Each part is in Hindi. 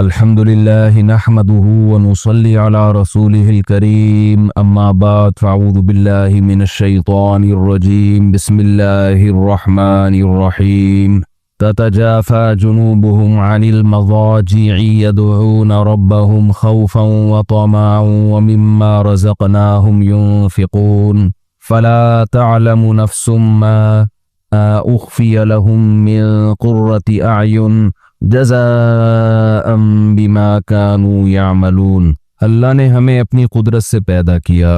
अल्हम्दुलिल्लाहि नहमदुहु व नुसल्ली अला रसूलिहिल करीम अम्मा बाद फ़अऊज़ु बिल्लाहि मिनश शैतानिर रजीम बिस्मिल्लाहिर रहमानिर रहीम ततजाफ़ा जुनूबुहुम अनिल मज़ाजि'i यदऊना रब्बहुम खौफ़न व तमअन व मिम्मा रज़क़नाहुम युनफ़िक़ून फ़ला तअलमु नफ़्सुम मा उख़फ़िय लहुम मिन क़ुर्रति अयुन जज़ाअम बिमा कानू यामलून। अल्लाह ने हमें अपनी कुदरत से पैदा किया।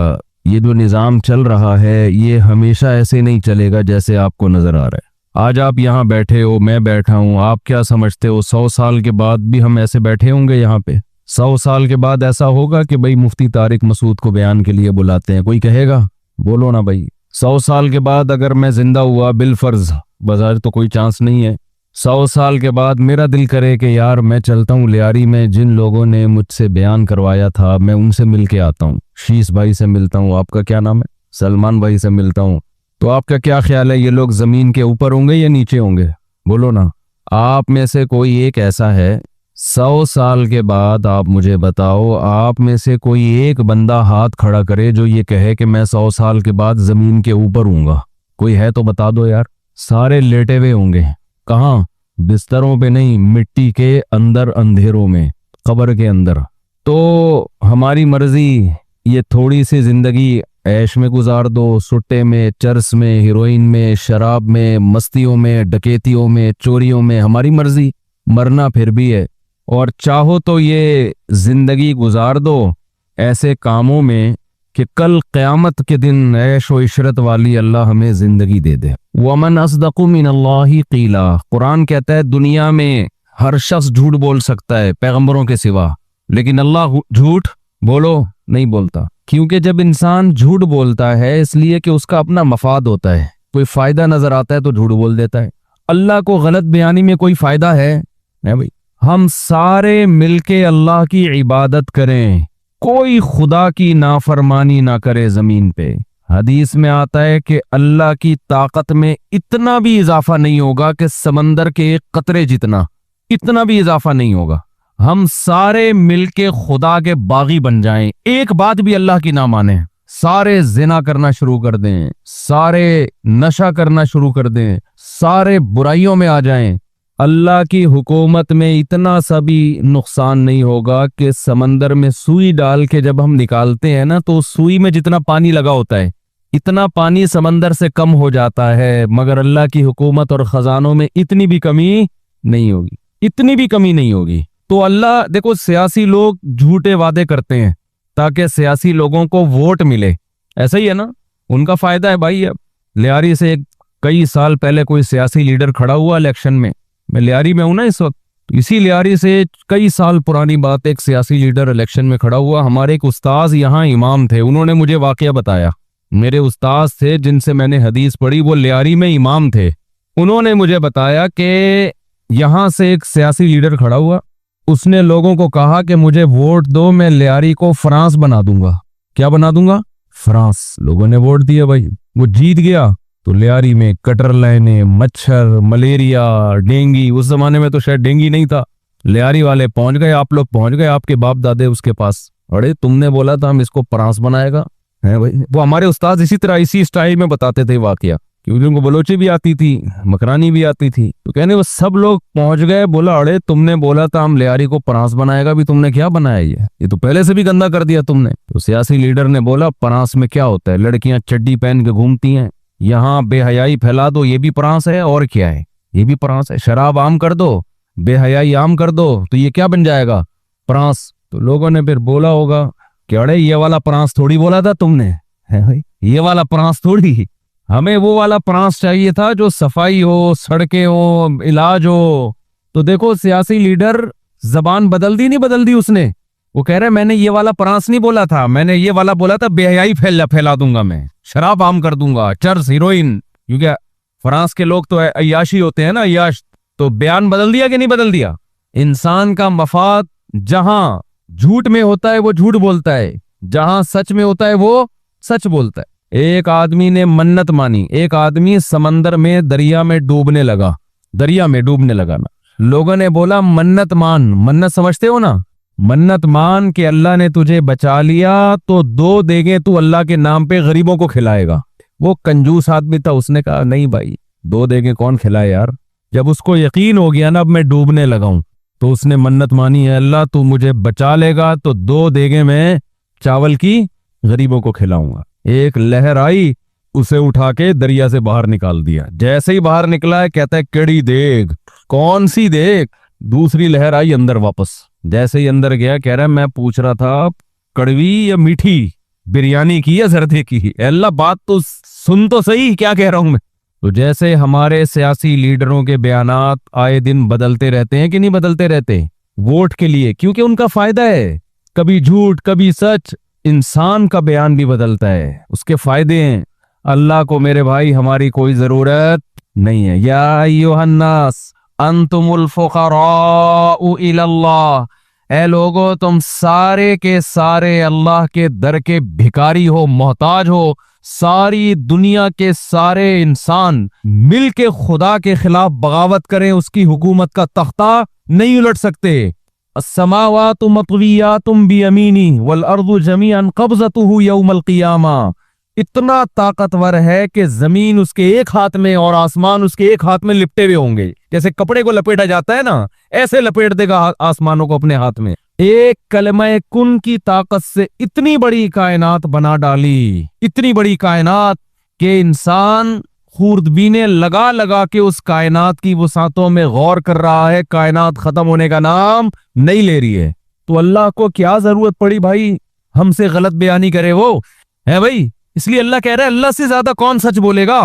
ये जो निज़ाम चल रहा है ये हमेशा ऐसे नहीं चलेगा जैसे आपको नज़र आ रहा है। आज आप यहाँ बैठे हो, मैं बैठा हूँ, आप क्या समझते हो 100 साल के बाद भी हम ऐसे बैठे होंगे यहाँ पे? 100 साल के बाद ऐसा होगा कि भाई मुफ्ती तारिक मसूद को बयान के लिए बुलाते हैं, कोई कहेगा? बोलो ना भाई। 100 साल के बाद अगर मैं जिंदा हुआ बिलफर्ज, बाजार तो कोई चांस नहीं है, 100 साल के बाद मेरा दिल करे कि यार मैं चलता हूँ लियारी में, जिन लोगों ने मुझसे बयान करवाया था मैं उनसे मिल के आता हूँ, शीश भाई से मिलता हूँ, आपका क्या नाम है, सलमान भाई से मिलता हूँ, तो आपका क्या ख्याल है ये लोग ज़मीन के ऊपर होंगे या नीचे होंगे? बोलो ना। आप में से कोई एक ऐसा है 100 साल के बाद, आप मुझे बताओ, आप में से कोई एक बंदा हाथ खड़ा करे जो ये कहे कि मैं 100 साल के बाद ज़मीन के ऊपर हूँगा? कोई है तो बता दो यार। सारे लेटे हुए होंगे। कहाँ? बिस्तरों पे नहीं, मिट्टी के अंदर, अंधेरों में, कब्र के अंदर। तो हमारी मर्जी, ये थोड़ी सी जिंदगी ऐश में गुजार दो, सुट्टे में, चरस में, हीरोइन में, शराब में, मस्तियों में, डकैतियों में, चोरियों में, हमारी मर्जी। मरना फिर भी है, और चाहो तो ये जिंदगी गुजार दो ऐसे कामों में कि कल क़यामत के दिन ऐश व इशरत वाली अल्लाह हमें जिंदगी दे दे। वमन अस्दक़ु मिनल्लाहि क़ीला। कुरान कहता है दुनिया में हर शख्स झूठ बोल सकता है पैगंबरों के सिवा, लेकिन अल्लाह झूठ बोलो नहीं बोलता। क्योंकि जब इंसान झूठ बोलता है इसलिए कि उसका अपना मफाद होता है, कोई फायदा नजर आता है तो झूठ बोल देता है। अल्लाह को गलत बयानी में कोई फायदा है? नहीं भाई। हम सारे मिलके अल्लाह की इबादत करें, कोई खुदा की नाफरमानी ना करे जमीन पे। हदीस में आता है कि अल्लाह की ताकत में इतना भी इजाफा नहीं होगा कि समंदर के एक कतरे जितना, इतना भी इजाफा नहीं होगा। हम सारे मिलके खुदा के बागी बन जाएं, एक बात भी अल्लाह की ना माने, सारे जिना करना शुरू कर दें, सारे नशा करना शुरू कर दें, सारे बुराइयों में आ जाएं, अल्लाह की हुकूमत में इतना सा भी नुकसान नहीं होगा कि समंदर में सुई डाल के जब हम निकालते हैं ना, तो सुई में जितना पानी लगा होता है इतना पानी समंदर से कम हो जाता है, मगर अल्लाह की हुकूमत और खजानों में इतनी भी कमी नहीं होगी, इतनी भी कमी नहीं होगी। तो अल्लाह, देखो सियासी लोग झूठे वादे करते हैं ताकि सियासी लोगों को वोट मिले, ऐसा ही है ना, उनका फायदा है भाई। अब लियारी से कई साल पहले कोई सियासी लीडर खड़ा हुआ इलेक्शन में, मैं लियारी में हूं ना इस वक्त, इसी लियारी से कई साल पुरानी बात, एक सियासी लीडर इलेक्शन में खड़ा हुआ। हमारे एक उस्ताद यहाँ इमाम थे, उन्होंने मुझे वाकया बताया, मेरे उस्ताद थे जिनसे मैंने हदीस पढ़ी, वो लियारी में इमाम थे। उन्होंने मुझे बताया कि यहाँ से एक सियासी लीडर खड़ा हुआ, उसने लोगों को कहा कि मुझे वोट दो, मैं लियारी को फ्रांस बना दूंगा। क्या बना दूंगा? फ्रांस। लोगों ने वोट दिया भाई, वो जीत गया। तो लियारी में कटर लाइने, मच्छर, मलेरिया, डेंगी, उस जमाने में तो शायद डेंगी नहीं था, लियारी वाले पहुंच गए, आप लोग पहुंच गए, आपके बाप दादे उसके पास, अरे तुमने बोला था हम इसको फ्रांस बनाएगा, है भाई। वो हमारे उस्ताद इसी तरह इसी स्टाइल में बताते थे वाकया, क्योंकि उनको बलोची भी आती थी, मकरानी भी आती थी। तो कहने वो सब लोग पहुंच गए, बोला अरे तुमने बोला था हम लियारी को फ्रांस बनाएगा, भी तुमने क्या बनाया, ये तो पहले से भी गंदा कर दिया तुमने। तो सियासी लीडर ने बोला फ्रांस में क्या होता है, लड़कियां चड्डी पहन के घूमती हैं, यहाँ बेहयाई फैला दो, ये भी फ्रांस है, और क्या है, ये भी फ्रांस है। शराब आम कर दो, बेहयाई आम कर दो, तो ये क्या बन जाएगा, फ्रांस। तो लोगों ने फिर बोला होगा कि अरे ये वाला फ्रांस थोड़ी बोला था तुमने, है भाई, ये वाला फ्रांस थोड़ी, हमें वो वाला फ्रांस चाहिए था जो सफाई हो, सड़कें हो, इलाज हो। तो देखो सियासी लीडर जबान बदल दी, नहीं बदल दी उसने, वो कह रहे मैंने ये वाला फ्रांस नहीं बोला था, मैंने ये वाला बोला था बेहयाई फैला दूंगा मैं, शराब आम कर दूंगा, चर्स, हीरोइन, क्योंकि फ्रांस के लोग तो अय्याशी होते हैं ना, अय्याश। तो बयान बदल दिया कि नहीं बदल दिया? इंसान का मफाद जहां झूठ में होता है वो झूठ बोलता है, जहां सच में होता है वो सच बोलता है। एक आदमी ने मन्नत मानी, एक आदमी समंदर में दरिया में डूबने लगा, दरिया में डूबने लगा ना, लोगों ने बोला मन्नत मान, मन्नत समझते हो ना, मन्नत मान कि अल्लाह ने तुझे बचा लिया तो 2 देगे तू अल्लाह के नाम पे गरीबों को खिलाएगा। वो कंजूस आदमी था, उसने कहा नहीं भाई 2 देगे कौन खिलाए यार। जब उसको यकीन हो गया ना अब मैं डूबने लगा हूं, तो उसने मन्नत मानी है अल्लाह तू मुझे बचा लेगा तो 2 देगे मैं चावल की गरीबों को खिलाऊंगा। एक लहर आई, उसे उठा के दरिया से बाहर निकाल दिया। जैसे ही बाहर निकला है कहता है केड़ी देग, कौन सी देग। दूसरी लहर आई अंदर वापस, जैसे ही अंदर गया कह रहा है मैं पूछ रहा था कड़वी या मीठी, बिरयानी की या जर्दे की, अल्लाह बात तो सुन तो सही क्या कह रहा हूं मैं। तो जैसे हमारे सियासी लीडरों के बयानात आए दिन बदलते रहते हैं कि नहीं बदलते रहते, वोट के लिए, क्योंकि उनका फायदा है, कभी झूठ कभी सच, इंसान का बयान भी बदलता है, उसके फायदे हैं। अल्लाह को मेरे भाई हमारी कोई जरूरत नहीं है। या अय्युहन्नास अंतुमुल फुक़राउ इलल्लाह, ऐ लोगो तुम सारे के सारे अल्लाह के दर के भिखारी हो, मोहताज हो। सारी दुनिया के सारे इंसान मिल के खुदा के खिलाफ बगावत करें, उसकी हुकूमत का तख्ता नहीं उलट सकते। अस्समावातु मतवियातुम बियमीनी वल अर्दु जमीअन क़ब्ज़तुहु यौमल क़ियामा। इतना ताकतवर है कि जमीन उसके एक हाथ में और आसमान उसके एक हाथ में लिपटे हुए होंगे। जैसे कपड़े को लपेटा जाता है ना, ऐसे लपेट देगा आसमानों को अपने हाथ में। एक कलमा कुन की ताकत से इतनी बड़ी कायनात बना डाली, इतनी बड़ी कायनात के इंसान खूर्दबीने लगा लगा के उस कायनात की वसातों में गौर कर रहा है। कायनात खत्म होने का नाम नहीं ले रही है, तो अल्लाह को क्या जरूरत पड़ी भाई हमसे गलत बयानी करे वो, है भाई। इसलिए अल्लाह कह रहा है अल्लाह से ज्यादा कौन सच बोलेगा।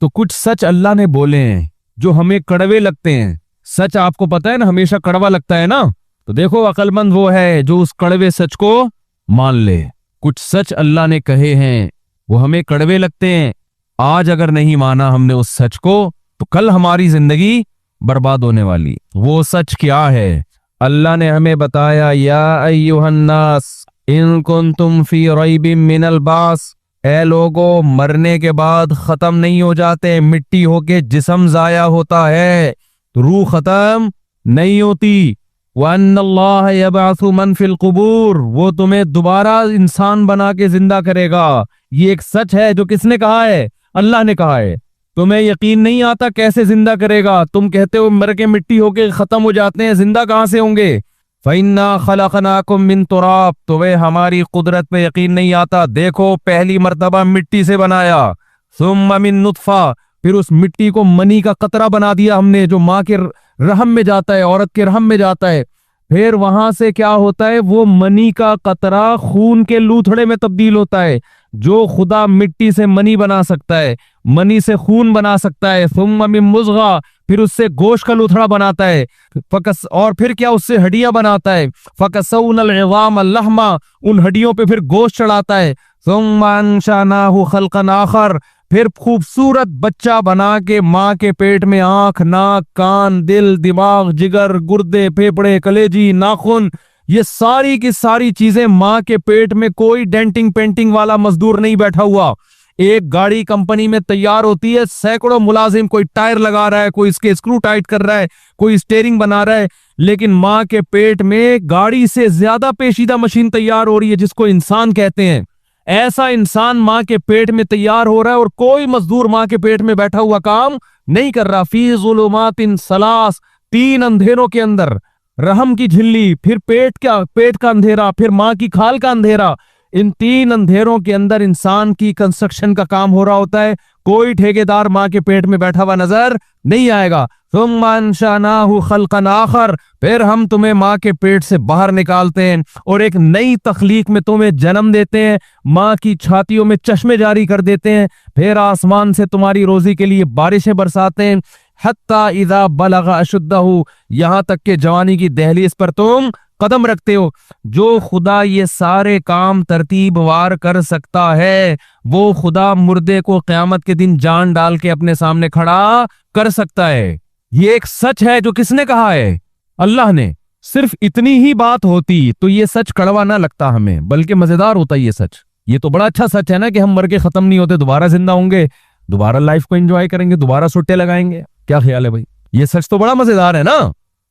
तो कुछ सच अल्लाह ने बोले हैं जो हमें कड़वे लगते हैं। सच आपको पता है ना हमेशा कड़वा लगता है ना, तो देखो अक्लमंद वो है जो उस कड़वे सच को मान ले। कुछ सच अल्लाह ने कहे हैं वो हमें कड़वे लगते हैं, आज अगर नहीं माना हमने उस सच को तो कल हमारी जिंदगी बर्बाद होने वाली। वो सच क्या है? अल्लाह ने हमें बताया या अय्युहन्नास इन कुंतुम फी रैबिम मिनल बास, ऐ लोगो मरने के बाद खत्म नहीं हो जाते, मिट्टी होके जिस्म जाया होता है, रूह खत्म नहीं होती। वन्नल्लाह यबअसु मन फिल कुबूर, वो तुम्हें दोबारा इंसान बना के जिंदा करेगा। ये एक सच है जो किसने कहा है? अल्लाह ने कहा है। तुम्हें यकीन नहीं आता कैसे जिंदा करेगा? तुम कहते हो मर के मिट्टी होके खत्म हो जाते हैं, जिंदा कहां से होंगे? फइन्ना खलकनाकुम मिन तुराब, तुम्हें हमारी कुदरत पे यकीन नहीं आता। देखो पहली मर्तबा मिट्टी से बनाया, सुम्मा मिन नुतफा, फिर उस मिट्टी को मनी का कतरा बना दिया हमने, जो माँ के रहम में जाता है, औरत के रहम में जाता है। फिर वहां से क्या होता है, वो मनी का कतरा खून के लूथड़े में तब्दील होता है। जो खुदा मिट्टी से मनी बना सकता है, मनी से खून बना सकता है, सुम्मा मिन मुज़गा, फिर उससे गोश्त का लूथड़ा बनाता है, फकस, और फिर क्या उससे हड्डियां बनाता है, फकसौनल इज़ाम लहमा, उन हड्डियों पे फिर गोश्त चढ़ाता है। सुम्मा अंशअनाहु खल्कन आखर, फिर खूबसूरत बच्चा बना के माँ के पेट में आंख, नाक, कान, दिल, दिमाग, जिगर, गुर्दे, फेफड़े, कलेजी, नाखून, ये सारी की सारी चीजें माँ के पेट में। कोई डेंटिंग पेंटिंग वाला मजदूर नहीं बैठा हुआ। एक गाड़ी कंपनी में तैयार होती है, सैकड़ों मुलाजिम, कोई टायर लगा रहा है, कोई इसके स्क्रू टाइट कर रहा है, कोई स्टीयरिंग बना रहा है, लेकिन माँ के पेट में गाड़ी से ज्यादा पेचीदा मशीन तैयार हो रही है जिसको इंसान कहते हैं। ऐसा इंसान माँ के पेट में तैयार हो रहा है और कोई मजदूर माँ के पेट में बैठा हुआ काम नहीं कर रहा। फी ज़ुलुमातिन सलास, 3 अंधेरों के अंदर, रहम की झिल्ली, फिर पेट का अंधेरा, फिर माँ की खाल का अंधेरा। इन 3 अंधेरों के अंदर इंसान की कंस्ट्रक्शन का काम हो रहा होता है। कोई ठेकेदार माँ के पेट में बैठा हुआ नजर नहीं आएगा। सुम्मा अंशअनाहु खल्कन आखर, फिर हम तुम्हें माँ के पेट से बाहर निकालते हैं और एक नई तख्लीक में तुम्हें जन्म देते हैं, माँ की छातियों में चश्मे जारी कर देते हैं, फिर आसमान से तुम्हारी रोजी के लिए बारिशें बरसाते हैं। हत्ता इज़ा बलग अशुद्धहु, यहाँ तक के जवानी की दहलीज पर तुम कदम रखते हो। जो खुदा ये सारे काम तरतीबवार कर सकता है, वो खुदा मुर्दे को क़यामत के दिन जान डाल के अपने सामने खड़ा कर सकता है। ये एक सच है जो किसने कहा है? अल्लाह ने। सिर्फ इतनी ही बात होती तो ये सच कड़वा ना लगता हमें, बल्कि मजेदार होता ये सच। ये तो बड़ा अच्छा सच है ना कि हम मर के खत्म नहीं होते, दोबारा जिंदा होंगे, दोबारा लाइफ को एंजॉय करेंगे, दोबारा सुट्टे लगाएंगे। क्या ख्याल है भाई? ये सच तो बड़ा मजेदार है ना।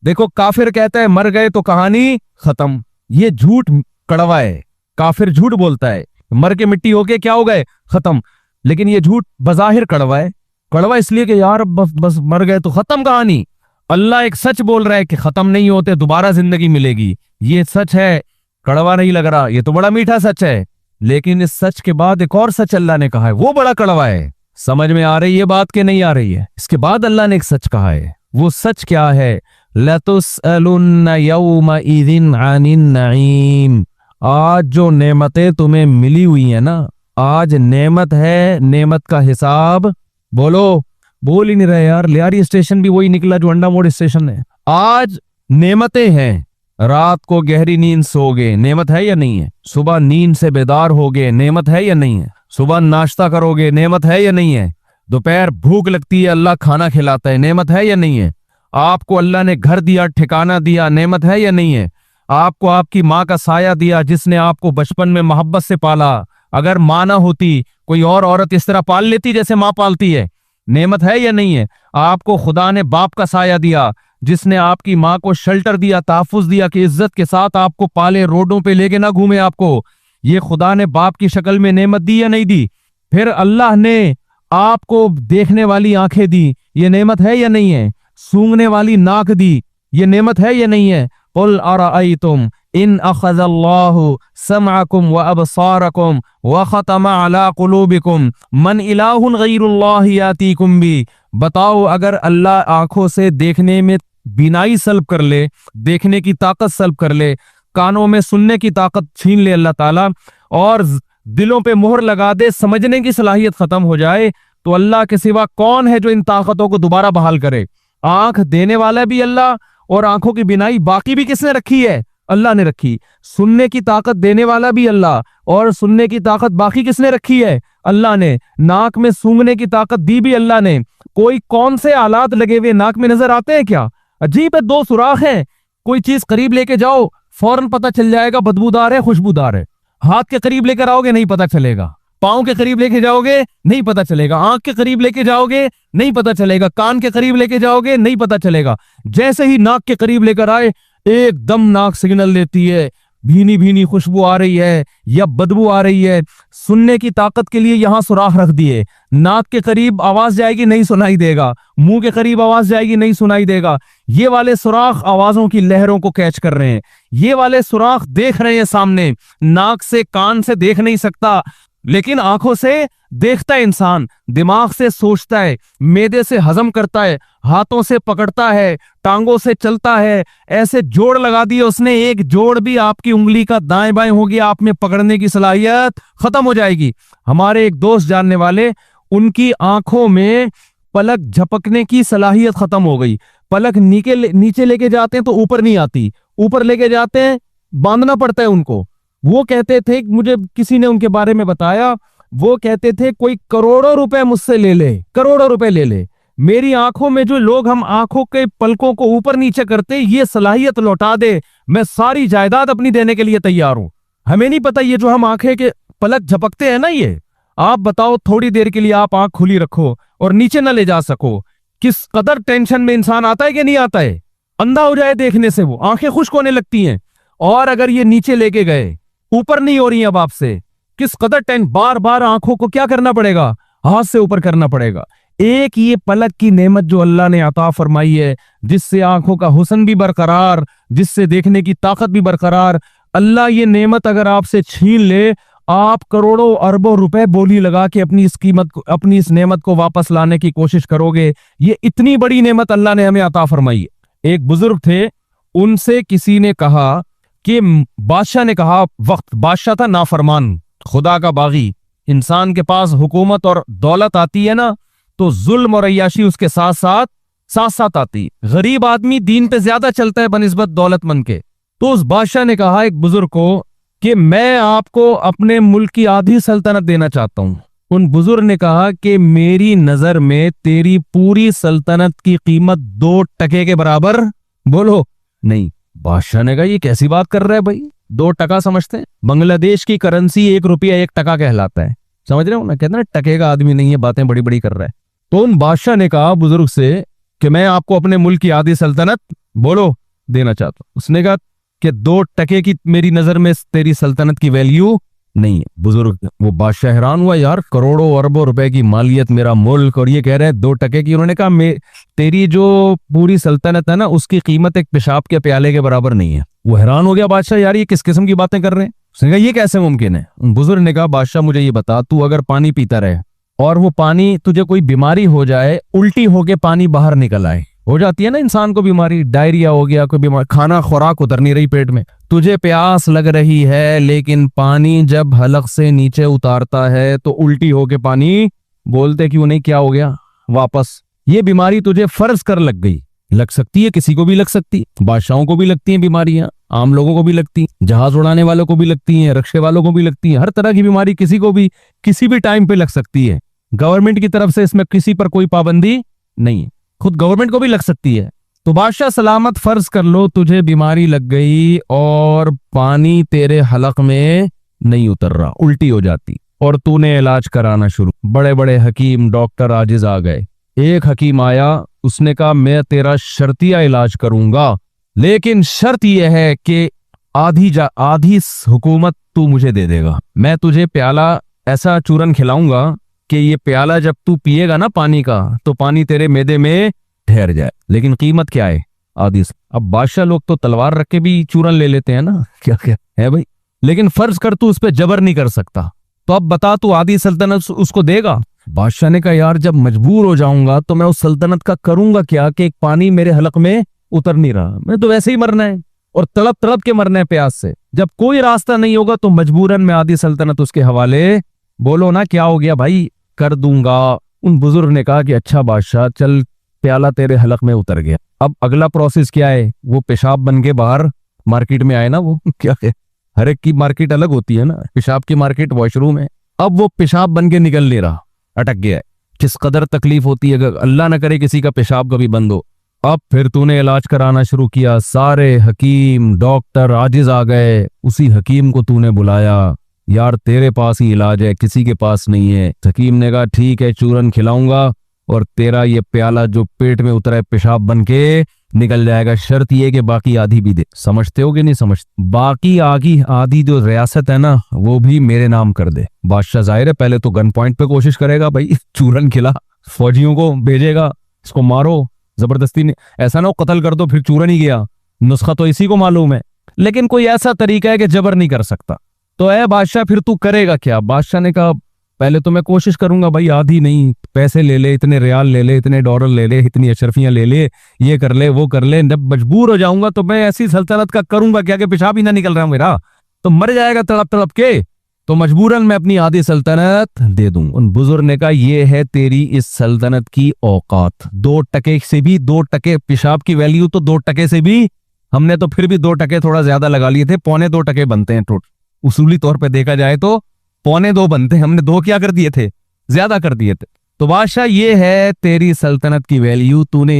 देखो काफिर कहता है मर गए तो कहानी खत्म, ये झूठ कड़वा है। काफिर झूठ बोलता है मर के मिट्टी हो गए क्या हो गए खत्म, लेकिन ये झूठ बजाहिर कड़वा है। कड़वा इसलिए कि यार बस बस मर गए तो खत्म कहानी। अल्लाह एक सच बोल रहा है कि खत्म नहीं होते, दोबारा जिंदगी मिलेगी। ये सच है, कड़वा नहीं लग रहा, ये तो बड़ा मीठा सच है। लेकिन इस सच के बाद एक और सच अल्लाह ने कहा है, वो बड़ा कड़वा है। समझ में आ रही है बात के नहीं आ रही है? इसके बाद अल्लाह ने एक सच कहा है, वो सच क्या है? लतुसअलुन्न यौमइज़िन अनिन नईम। आज जो नेमतें तुम्हें मिली हुई है ना, आज नेमत है, नेमत का हिसाब बोलो। बोल ही नहीं रहे यार, लियारी स्टेशन भी वही निकला जो अंडा मोड़ स्टेशन है। आज नेमतें हैं, रात को गहरी नींद सोगे, नेमत है या नहीं है? सुबह नींद से बेदार होगे, नेमत है या नहीं है? सुबह नाश्ता करोगे, नेमत है या नहीं है? दोपहर भूख लगती है, अल्लाह खाना खिलाता है, नेमत है या नहीं है? आपको अल्लाह ने घर दिया, ठिकाना दिया, नेमत है या नहीं है? आपको आपकी माँ का साया दिया, जिसने आपको बचपन में मोहब्बत से पाला। अगर माँ ना होती, कोई और औरत इस तरह पाल लेती जैसे माँ पालती है, नेमत है या नहीं है? आपको खुदा ने बाप का साया दिया, जिसने आपकी माँ को शेल्टर दिया, तहफ्फुज दिया कि इज्जत के साथ आपको पाले, रोडों पे लेके ना घूमे आपको। ये खुदा ने बाप की शक्ल में नेमत दी या नहीं दी? फिर अल्लाह ने आपको देखने वाली आंखें दी, ये नेमत है या नहीं है? सूंघने वाली नाक दी, ये नेमत है या नहीं है? कुल अरअयतुम इन अखज़ल्लाहु समअकुम व अबसारकुम व खतम अला कुलूबिकुम मन इलाहुन गैरुल्लाहि यातीकुम बी। बताओ अगर अल्लाह आंखों से देखने में बीनाई सल्ब कर ले, देखने की ताकत सल्ब कर ले, कानों में सुनने की ताकत छीन ले अल्लाह ताला, और दिलों पे मोहर लगा दे, समझने की सलाहियत खत्म हो जाए, तो अल्लाह के सिवा कौन है जो इन ताकतों को दोबारा बहाल करे? आंख देने वाला भी अल्लाह, और आंखों की बिनाई बाकी भी किसने रखी है? अल्लाह ने रखी। सुनने की ताकत देने वाला भी अल्लाह, और सुनने की ताकत बाकी किसने रखी है? अल्लाह ने। नाक में सूंघने की ताकत दी भी अल्लाह ने। कोई कौन से आलात लगे हुए नाक में नजर आते हैं क्या? अजीब है, दो सुराख हैं, कोई चीज करीब लेके जाओ फौरन पता चल जाएगा बदबूदार है खुशबूदार है। हाथ के करीब लेकर आओगे नहीं पता चलेगा, पांव के करीब लेके जाओगे नहीं पता चलेगा, आंख के करीब लेके जाओगे नहीं पता चलेगा, कान के करीब लेके जाओगे नहीं पता चलेगा। जैसे ही नाक के करीब लेकर आए, एकदम नाक सिग्नल देती है, भीनी भीनी खुशबू आ रही है या बदबू आ रही है। सुनने की ताकत के लिए यहां सुराख रख दिए, नाक के करीब आवाज जाएगी नहीं सुनाई देगा, मुंह के करीब आवाज जाएगी नहीं सुनाई देगा। ये वाले सुराख आवाजों की लहरों को कैच कर रहे हैं, ये वाले सुराख देख रहे हैं सामने। नाक से कान से देख नहीं सकता, लेकिन आंखों से देखता है इंसान, दिमाग से सोचता है, मैदे से हजम करता है, हाथों से पकड़ता है, टांगों से चलता है। ऐसे जोड़ लगा दिए उसने, एक जोड़ भी आपकी उंगली का दाएं बाएं हो गया, आप में पकड़ने की सलाहियत खत्म हो जाएगी। हमारे एक दोस्त जानने वाले, उनकी आंखों में पलक झपकने की सलाहियत खत्म हो गई। पलक नीचे लेके जाते हैं तो ऊपर नहीं आती, ऊपर लेके जाते हैं बांधना पड़ता है उनको। वो कहते थे, मुझे किसी ने उनके बारे में बताया, वो कहते थे कोई करोड़ों रुपए मुझसे ले ले, करोड़ों रुपए ले ले, मेरी आंखों में जो लोग हम आंखों के पलकों को ऊपर नीचे करते, ये सलाहियत लौटा दे, मैं सारी जायदाद अपनी देने के लिए तैयार हूं। हमें नहीं पता ये जो हम आंखें के पलक झपकते हैं ना, ये आप बताओ थोड़ी देर के लिए आप आंख खुली रखो और नीचे ना ले जा सको, किस कदर टेंशन में इंसान आता है कि नहीं आता है? अंधा हो जाए देखने से, वो आंखें खुश्क होने लगती हैं। और अगर ये नीचे लेके गए, ऊपर नहीं हो रही अब आपसे, किस कदर बार बार आंखों को क्या करना पड़ेगा? हाथ से ऊपर करना पड़ेगा। एक ये पलक की नेमत जो अल्लाह ने अता फरमाई है, जिससे आंखों का हुस्न भी बरकरार, जिससे देखने की ताकत भी बरकरार, अल्लाह ये नेमत अगर आपसे छीन ले, आप करोड़ों अरबों रुपए बोली लगा के अपनी इस कीमत को, अपनी इस नेमत को वापस लाने की कोशिश करोगे। ये इतनी बड़ी नेमत अल्लाह ने हमें अता फरमाई। एक बुजुर्ग थे, उनसे किसी ने कहा कि बादशाह ने कहा, वक्त बादशाह था नाफरमान, खुदा का बागी, इंसान के पास हुकूमत और दौलत आती है ना, तो जुल्म और अय्याशी उसके साथ साथ आती। गरीब आदमी दीन पे ज्यादा चलता है बनिस्बत दौलतमंद के। तो उस बादशाह ने कहा एक बुजुर्ग को कि मैं आपको अपने मुल्क की आधी सल्तनत देना चाहता हूं। उन बुजुर्ग ने कहा कि मेरी नजर में तेरी पूरी सल्तनत की कीमत 2 टके के बराबर। बोलो नहीं। बादशाह ने कहा ये कैसी बात कर रहा है भाई, 2 टका समझते हैं? बांग्लादेश की करेंसी 1 रुपया 1 टका कहलाता है, समझ रहे हो ना? कहते ना टके का आदमी नहीं है, बातें बड़ी बड़ी कर रहा है। तो उन बादशाह ने कहा बुजुर्ग से कि मैं आपको अपने मुल्क की आधी सल्तनत बोलो देना चाहता हूं। उसने कहा कि 2 टके की मेरी नजर में तेरी सल्तनत की वैल्यू नहीं है। बुजुर्ग वो बादशाह हैरान हुआ, यार करोड़ों अरबों रुपए की मालियत, मेरा मुल्क, और ये कह रहे हैं 2 टके की। उन्होंने कहा तेरी जो पूरी सल्तनत है ना, उसकी कीमत एक पेशाब के प्याले के बराबर नहीं है। वो हैरान हो गया बादशाह, यार ये किस किस्म की बातें कर रहे हैं। उसने कहा ये कैसे मुमकिन है। बुजुर्ग ने कहा बादशाह मुझे ये बता, तू अगर पानी पीता रहे और वो पानी तुझे कोई बीमारी हो जाए, उल्टी होके पानी बाहर निकल आए, हो जाती है ना इंसान को बीमारी, डायरिया हो गया, कोई बीमारी, खाना खुराक उतर नहीं रही पेट में, तुझे प्यास लग रही है लेकिन पानी जब हलक से नीचे उतारता है तो उल्टी होके पानी, बोलते क्यों नहीं, क्या हो गया वापस। ये बीमारी तुझे फर्ज कर लग गई। लग सकती है, किसी को भी लग सकती है, बादशाहों को भी लगती हैं बीमारियां, आम लोगों को भी लगती हैं, जहाज उड़ाने वालों को भी लगती हैं, रिक्शे वालों को भी लगती हैं। हर तरह की बीमारी किसी को भी किसी भी टाइम पे लग सकती है। गवर्नमेंट की तरफ से इसमें किसी पर कोई पाबंदी नहीं है, खुद गवर्नमेंट को भी लग सकती है। तो बादशाह सलामत फर्ज कर लो तुझे बीमारी लग गई और पानी तेरे हलक में नहीं उतर रहा, उल्टी हो जाती, और तूने इलाज कराना शुरू। बड़े बड़े हकीम डॉक्टर आजिज आ गए। एक हकीम आया, उसने कहा मैं तेरा शर्तिया इलाज करूंगा, लेकिन शर्त यह है कि आधी हुकूमत तू मुझे दे देगा। मैं तुझे प्याला ऐसा चूरन खिलाऊंगा कि ये प्याला जब तू पिएगा ना पानी का, तो पानी तेरे मैदे में ठहर जाए। लेकिन कीमत क्या है, आधी। अब बादशाह लोग तो तलवार रख के भी चूरन ले लेते हैं ना, क्या क्या है भाई। लेकिन फर्ज कर तू उस पर जबर नहीं कर सकता, तो अब बता तू आधी सल्तनत उसको देगा। बादशाह ने कहा यार जब मजबूर हो जाऊंगा तो मैं उस सल्तनत का करूंगा क्या, कि एक पानी मेरे हलक में उतर नहीं रहा, मैं तो वैसे ही मरना है और तड़प तड़प के मरना है प्यास से। जब कोई रास्ता नहीं होगा तो मजबूरन में आधी सल्तनत उसके हवाले, बोलो ना क्या हो गया भाई, कर दूंगा। उन बुजुर्ग ने कहा कि अच्छा बादशाह चल, प्याला तेरे हलक में उतर गया। अब अगला प्रोसेस क्या है, वो पेशाब बन के बाहर मार्केट में आए ना, वो क्या है, हर एक की मार्केट अलग होती है ना, पेशाब की मार्केट वॉशरूम है। अब वो पेशाब बन के निकल नहीं रहा, अटक गया है। किस कदर तकलीफ होती है, अगर अल्लाह ना करे किसी का पेशाब कभी बंद हो। अब फिर तूने इलाज कराना शुरू किया, सारे हकीम डॉक्टर आजिज आ गए। उसी हकीम को तूने बुलाया, यार तेरे पास ही इलाज है, किसी के पास नहीं है। हकीम ने कहा ठीक है, चूरन खिलाऊंगा और तेरा ये प्याला जो पेट में उतरा है पेशाब बन के निकल जाएगा। शर्त ये कि बाकी आधी भी दे। समझते हो कि नहीं समझते, बाकी आधी जो रियासत है ना वो भी मेरे नाम कर दे। बादशाह जाहिर है पहले तो गन पॉइंट पे कोशिश करेगा, भाई चूरन खिला, फौजियों को भेजेगा, इसको मारो जबरदस्ती ने, ऐसा ना हो कत्ल कर दो फिर चूरन ही गया, नुस्खा तो इसी को मालूम है। लेकिन कोई ऐसा तरीका है कि जबर नहीं कर सकता। तो ऐ बादशाह फिर तू करेगा क्या। बादशाह ने कहा पहले तो मैं कोशिश करूंगा भाई, आधी नहीं, पैसे ले ले, इतने रियाल ले ले, इतने डॉलर ले ले, इतनी अशरफियां ले ले, ये कर ले वो कर ले। जब मजबूर हो जाऊंगा तो मैं ऐसी सल्तनत का करूंगा क्या कि पेशाब ही ना निकल रहा मेरा, तो मर जाएगा तड़प तड़प के, तो मजबूरन मैं अपनी आधी सल्तनत दे दूं। उन बुजुर्ग ने कहा ये है तेरी इस सल्तनत की औकात। 2 टके से भी 2 टके पेशाब की वैल्यू, तो 2 टके से भी हमने तो फिर भी 2 टके थोड़ा ज्यादा लगा लिए थे, 2.25 टके बनते हैं टोटल। उसूली तौर पर देखा जाए तो 2.25 बनते हैं, हमने 2 क्या कर दिए थे, ज्यादा कर दिए थे। तो बादशाह ये है तेरी सल्तनत की वैल्यू, तूने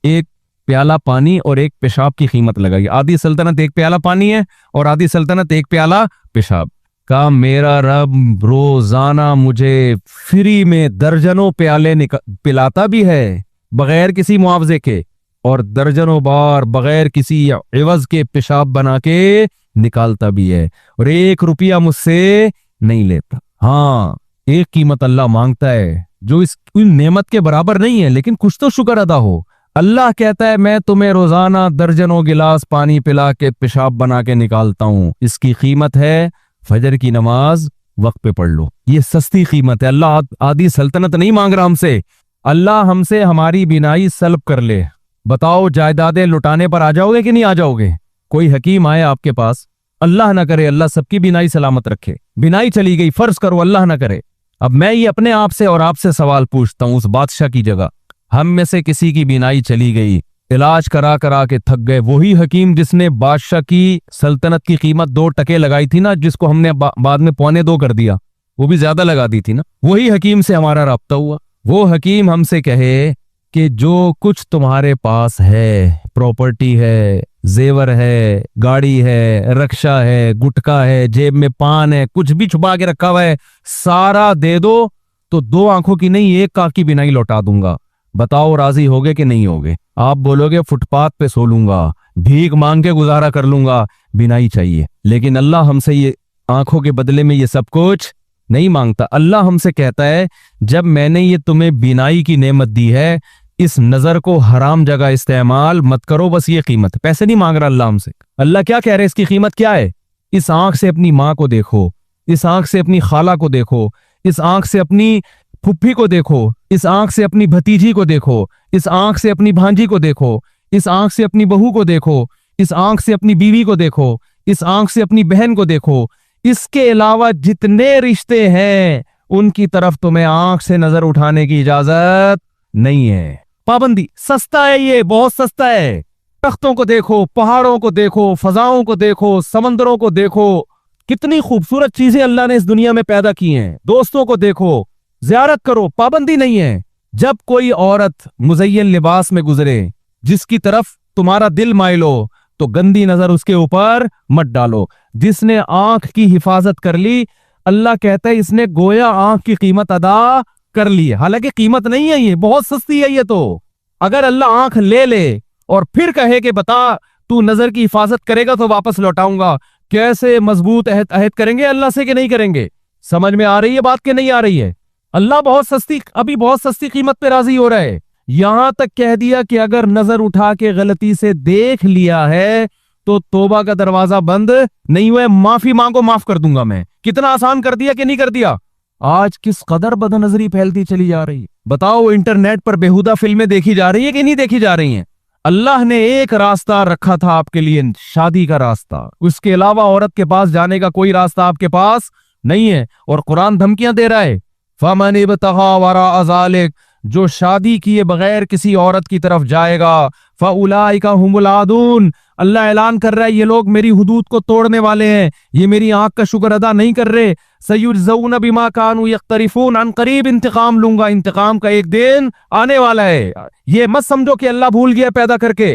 एक प्याला पानी और एक पेशाब की कीमत लगाई। आधी सल्तनत एक प्याला पानी है और आधी सल्तनत एक प्याला पेशाब का। मेरा रब रोजाना मुझे फ्री में दर्जनों प्याले पिलाता भी है बगैर किसी मुआवजे के, और दर्जनों बार बगैर किसी एवज के पेशाब बना के निकालता भी है, और 1 रुपया मुझसे नहीं लेता। हाँ, एक कीमत अल्लाह मांगता है जो इस नेमत के बराबर नहीं है, लेकिन कुछ तो शुक्र अदा हो। अल्लाह कहता है मैं तुम्हें रोजाना दर्जनों गिलास पानी पिला के पेशाब बना के निकालता हूं, इसकी कीमत है फजर की नमाज वक्त पे पढ़ लो। ये सस्ती कीमत है। अल्लाह आधी सल्तनत नहीं मांग रहा हमसे, अल्लाह हमसे हमारी बिनाई सल्ब कर ले। बताओ जायदादें लुटाने पर आ जाओगे कि नहीं आ जाओगे। कोई हकीम आए आपके पास, अल्लाह ना करे, अल्लाह सबकी बिनाई सलामत रखे, बिनाई चली गई, फर्ज करो अल्लाह ना करे। अब मैं ये अपने आप से और आपसे सवाल पूछता हूं, उस बादशाह की जगह हम में से किसी की बिनाई चली गई, इलाज करा करा के थक गए, वही हकीम जिसने बादशाह की सल्तनत की कीमत 2 टके लगाई थी ना, जिसको हमने बाद में 2.25 कर दिया, वो भी ज्यादा लगा दी थी ना, वही हकीम से हमारा राब्ता हुआ। वो हकीम हमसे कहे कि जो कुछ तुम्हारे पास है, प्रॉपर्टी है, जेवर है, गाड़ी है, रक्षा है, गुटखा है, जेब में पान है, कुछ भी छुपा के रखा हुआ है, सारा दे दो तो 2 आंखों की नहीं 1 आंख की बिनाई लौटा दूंगा। बताओ राजी होगे कि नहीं होगे। आप बोलोगे फुटपाथ पे सो लूंगा, भीख मांग के गुजारा कर लूंगा, बिनाई चाहिए। लेकिन अल्लाह हमसे ये आंखों के बदले में ये सब कुछ नहीं मांगता। अल्लाह हमसे कहता है जब मैंने ये तुम्हें बिनाई की नेमत दी है, इस नजर को हराम जगह इस्तेमाल मत करो, बस ये कीमत। पैसे नहीं मांग रहा अल्लाह हमसे। अल्लाह क्या कह रहे हैं, इसकी कीमत क्या है? इस आंख से अपनी माँ को देखो, इस आंख से अपनी खाला को देखो, इस आंख से अपनी फुफ्फी को देखो, इस आंख से अपनी भतीजी को देखो, इस आंख से अपनी भांजी को देखो, इस आंख से अपनी बहू को देखो, इस आंख से अपनी बीवी को देखो, इस आंख से अपनी बहन को देखो। इसके अलावा जितने रिश्ते हैं उनकी तरफ तुम्हें आंख से नजर उठाने की इजाजत नहीं है। पाबंदी। सस्ता है, ये बहुत सस्ता है। तख्तों को देखो, पहाड़ों को देखो, फजाओं को देखो, समंदरों को देखो, कितनी खूबसूरत चीजें अल्लाह ने इस दुनिया में पैदा की हैं। दोस्तों को देखो, ज़ियारत करो, पाबंदी नहीं है। जब कोई औरत मुज़य्यन लिबास में गुजरे जिसकी तरफ तुम्हारा दिल माइल हो, तो गंदी नजर उसके ऊपर मत डालो। जिसने आंख की हिफाजत कर ली, अल्लाह कहता है इसने गोया आंख की कीमत अदा कर ली है। हालांकि कीमत नहीं है, ये बहुत सस्ती है। ये तो अगर अल्लाह आंख ले ले और फिर कहे कि बता तू नजर की हिफाजत करेगा तो वापस लौटाऊंगा, कैसे मजबूत अहद करेंगे अल्लाह से कि नहीं करेंगे? समझ में आ रही है बात कि नहीं आ रही है? अल्लाह बहुत सस्ती, अभी बहुत सस्ती कीमत पे राजी हो रहा है। यहां तक कह दिया कि अगर नजर उठा के गलती से देख लिया है तो तौबा का दरवाजा बंद नहीं हुआ, माफी मांगो, माफ कर दूंगा मैं। कितना आसान कर दिया कि नहीं कर दिया? आज किस कदर बदनजरी फैलती चली जा रही है। बताओ, इंटरनेट पर बेहुदा फिल्में देखी जा रही है कि नहीं देखी जा रही हैं? अल्लाह ने एक रास्ता रखा था आपके लिए, शादी का रास्ता। उसके अलावा औरत के पास जाने का कोई रास्ता आपके पास नहीं है। और कुरान धमकियां दे रहा है, फमन इब्तगा वरा ज़ालिक, जो शादी किए बगैर किसी औरत की तरफ जाएगा, फउलाइका हुमुल आदून, अल्लाह ऐलान कर रहा है ये लोग मेरी हुदूद को तोड़ने वाले हैं, ये मेरी आंख का शुक्र अदा नहीं कर रहे। सयुजज़ौना बिमा कानू यख्तरिफून, अन करीब इंतकाम लूंगा, इंतकाम का एक दिन आने वाला है। ये मत समझो कि अल्लाह भूल गया पैदा करके,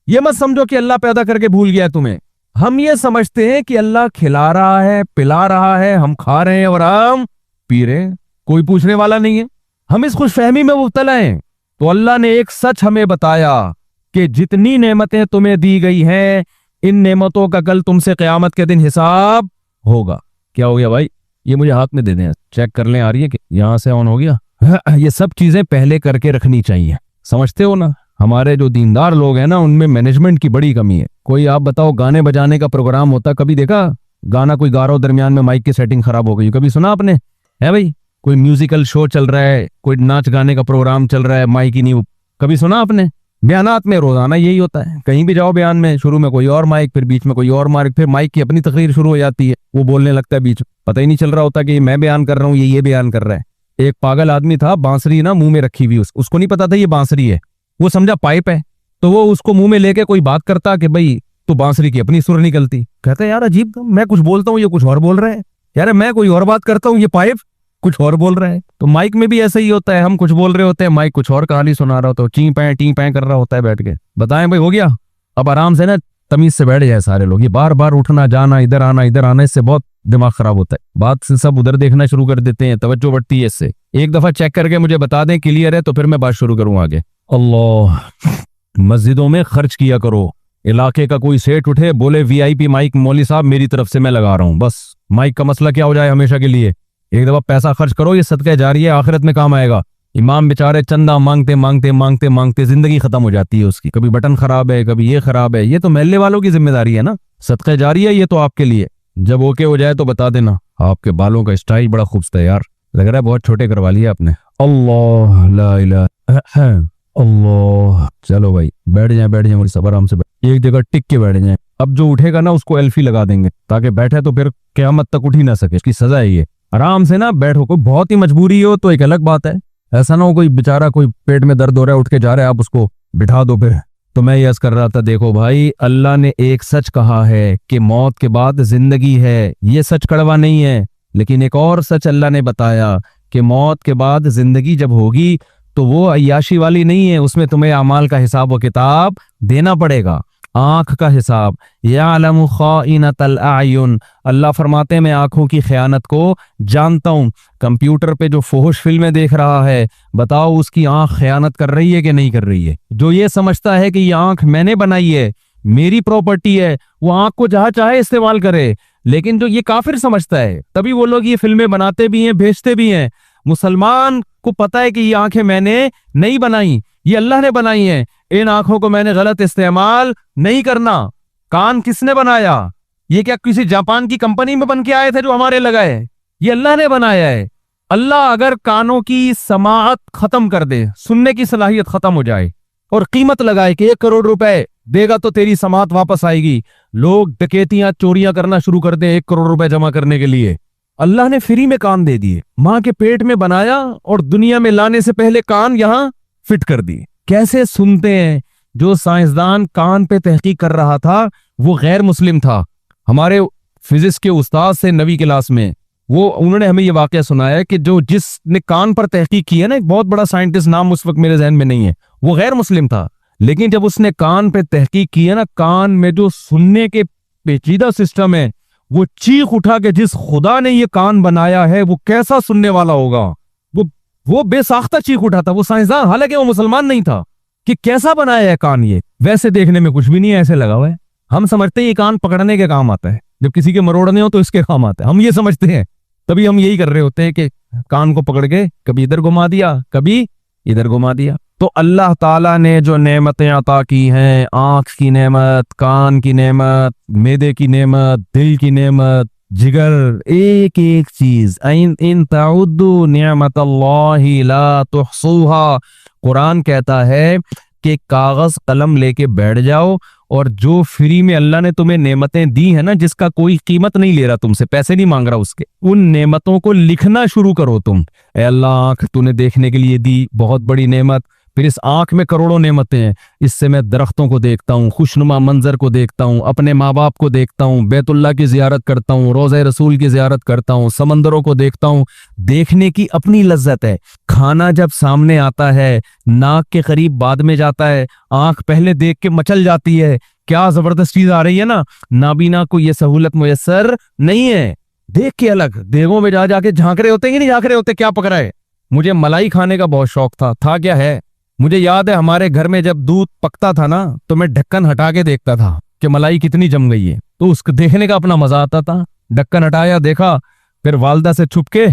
ये मत समझो कि अल्लाह पैदा करके भूल गया तुम्हें। हम ये समझते हैं कि अल्लाह खिला रहा है, पिला रहा है, हम खा रहे हैं और हम पी रहे हैं, कोई पूछने वाला नहीं है। हम इस खुशफहमी में मुब्तला हैं। तो अल्लाह ने एक सच हमें बताया कि जितनी नेमतें तुम्हें दी गई हैं, इन नेमतों का कल तुमसे क़यामत के दिन हिसाब होगा। क्या हो गया भाई? ये मुझे हाथ में दे दें, चेक कर लें आ रही है कि यहां से ऑन हो गया। ये सब चीजें पहले करके रखनी चाहिए, समझते हो ना? हमारे जो दीनदार लोग हैं ना, उनमें मैनेजमेंट की बड़ी कमी है। कोई आप बताओ, गाने बजाने का प्रोग्राम होता, कभी देखा? गाना कोई गा रहा हो, दरमियान में माइक की सेटिंग खराब हो गई, कभी सुना आपने? है भाई? कोई म्यूजिकल शो चल रहा है, कोई नाच गाने का प्रोग्राम चल रहा है, माइक ही नहीं, कभी सुना आपने? बयानात में रोजाना यही होता है। कहीं भी जाओ बयान में, शुरू में कोई और माइक, फिर बीच में कोई और माइक, फिर माइक की अपनी तकरीर शुरू हो जाती है, वो बोलने लगता है बीच में, पता ही नहीं चल रहा होता कि मैं बयान कर रहा हूँ, ये बयान कर रहा है। एक पागल आदमी था, बांसुरी ना मुंह में रखी हुई, उसको नहीं पता था ये बांसुरी है, वो समझा पाइप है, तो वो उसको मुंह में लेके कोई बात करता कि भाई तो बांसुरी की अपनी सुर निकलती। कहता है यार अजीब, मैं कुछ बोलता हूँ ये कुछ और बोल रहा है, यार मैं कोई और बात करता हूँ ये पाइप कुछ और बोल रहा है। तो माइक में भी ऐसा ही होता है, हम कुछ बोल रहे होते हैं, माइक कुछ और कहानी सुना रहा होता है, टी पैं कर रहा होता है बैठ के। बताएं भाई, हो गया? अब आराम से ना तमीज से बैठ जाए सारे लोग। ये बार बार उठना जाना, इधर आना, इससे बहुत दिमाग खराब होता है। बात से सब उधर देखना शुरू कर देते हैं, तवज्जो बढ़ती है इससे। एक दफा चेक करके मुझे बता दें क्लियर है, तो फिर मैं बात शुरू करूँ आगे। अल्लाह, मस्जिदों में खर्च किया करो। इलाके का कोई सेठ उठे बोले VIP माइक मौली साहब मेरी तरफ से मैं लगा रहा हूँ, बस माइक का मसला क्या हो जाए हमेशा के लिए। एक दफा पैसा खर्च करो, ये सदका जारी है, आखिरत में काम आएगा। इमाम बेचारे चंदा मांगते जिंदगी खत्म हो जाती है उसकी। कभी बटन खराब है, कभी ये खराब है, ये तो महल्ले वालों की जिम्मेदारी है ना। सदका जारी है ये तो आपके लिए। जब ओके हो जाए तो बता देना। आपके बालों का स्टाइल बड़ा खूबसूरत है यार, लग रहा है बहुत छोटे करवा लिए आपने। अल्लाह ला इलाहा अल्लाह। चलो भाई बैठ जाए मुझे सब आराम से एक जगह टिक के बैठ जाए। अब जो उठेगा ना उसको एल्फी लगा देंगे, ताकि बैठे तो फिर क़यामत तक उठ ही ना सके, इसकी सजा है ये। आराम से ना बैठो, कोई बहुत ही मजबूरी हो तो एक अलग बात है, ऐसा ना हो कोई बेचारा कोई पेट में दर्द हो रहा है उठ के जा रहा है, आप उसको बिठा दो फिर। तो मैं यस कर रहा था, देखो भाई अल्लाह ने एक सच कहा है कि मौत के बाद जिंदगी है, ये सच कड़वा नहीं है। लेकिन एक और सच अल्लाह ने बताया कि मौत के बाद जिंदगी जब होगी तो वो अय्याशी वाली नहीं है, उसमें तुम्हें अमाल का हिसाब व किताब देना पड़ेगा। आंख का हिसाब। यालमु खाइनतल आयुन, अल्लाह फरमाते हैं मैं आंखों की खयानत को जानता हूं। कंप्यूटर पे जो फोहश फिल्में देख रहा है, बताओ उसकी आंख खयानत कर रही है कि नहीं कर रही है? जो ये समझता है कि ये आंख मैंने बनाई है, मेरी प्रॉपर्टी है, वो आंख को जहां चाहे इस्तेमाल करे। लेकिन जो ये काफिर समझता है, तभी वो लोग ये फिल्में बनाते भी हैं, भेजते भी हैं। मुसलमान को पता है कि ये आंखें मैंने नहीं बनाई, ये अल्लाह ने बनाई हैं। इन आंखों को मैंने गलत इस्तेमाल नहीं करना। कान किसने बनाया? ये क्या किसी जापान की कंपनी में बन के आए थे जो हमारे लगाए? ये अल्लाह ने बनाया है। अल्लाह अगर कानों की समाअत खत्म कर दे, सुनने की सलाहियत खत्म हो जाए, और कीमत लगाए कि 1 करोड़ रुपए देगा तो तेरी समाअत वापस आएगी, लोग डकैतियां चोरियां करना शुरू कर दे 1 करोड़ रुपए जमा करने के लिए। अल्लाह ने फ्री में कान दे दिए, मां के पेट में बनाया और दुनिया में लाने से पहले कान यहां फिट कर दिए। कैसे सुनते हैं? जो साइंसदान कान पे तहकीक कर रहा था वो गैर मुस्लिम था। हमारे फिजिक्स के उस्ताद से नवी क्लास में, वो उन्होंने हमें ये वाकया सुनाया कि जो जिसने कान पर तहकीक की है ना, एक बहुत बड़ा साइंटिस्ट, नाम उस वक्त मेरे जहन में नहीं है, वो गैर मुस्लिम था। लेकिन जब उसने कान पे तहकीक की है ना, कान में जो सुनने के पेचीदा सिस्टम है, वो चीख उठा के जिस खुदा ने ये कान बनाया है वो कैसा सुनने वाला होगा। वो बेसाख्ता चीख उठा था, वो साइंसदान, हालांकि वो मुसलमान नहीं था, कि कैसा बनाया है कान ये। वैसे देखने में कुछ भी नहीं है, ऐसे लगा हुआ है। हम समझते हैं ये कान पकड़ने के काम आता है, जब किसी के मरोड़ने हो तो इसके काम आता है, हम ये समझते हैं। तभी हम यही कर रहे होते हैं कि कान को पकड़ के कभी इधर घुमा दिया, कभी इधर घुमा दिया। तो अल्लाह ताला ने जो नेमतें अता की हैं, आंख की नेमत, कान की नेमत, मेदे की नेमत, दिल की नेमत, जिगर, एक एक चीज, इन ताउद्दू निअमतल्लाहि ला तुहसूहा। कुरान कहता है कि कागज कलम लेके बैठ जाओ, और जो फ्री में अल्लाह ने तुम्हें नेमतें दी है ना, जिसका कोई कीमत नहीं ले रहा तुमसे, पैसे नहीं मांग रहा उसके, उन नेमतों को लिखना शुरू करो तुम। ए अल्लाह, आंख तूने देखने के लिए दी, बहुत बड़ी नेमत। फिर इस आंख में करोड़ों नेमतें हैं, इससे मैं दरख्तों को देखता हूँ, खुशनुमा मंजर को देखता हूँ, अपने माँ बाप को देखता हूँ, बैतुल्लाह की जियारत करता हूँ, रोज़े रसूल की जियारत करता हूँ, समंदरों को देखता हूँ। देखने की अपनी लज्जत है। खाना जब सामने आता है, नाक के करीब बाद में जाता है, आंख पहले देख के मचल जाती है, क्या जबरदस्त चीज आ रही है ना। नाबीना को यह सहूलत मुयस्सर नहीं है। देख के अलग देगों में जा जाके झांक रहे होते कि नहीं झांक रहे होते, क्या पकड़ा है। मुझे मलाई खाने का बहुत शौक था क्या है। मुझे याद है हमारे घर में जब दूध पकता था ना, तो मैं ढक्कन हटा के देखता था कि मलाई कितनी जम गई है, तो उसको देखने का अपना मजा आता था। ढक्कन हटाया, देखा, फिर वालदा से छुप के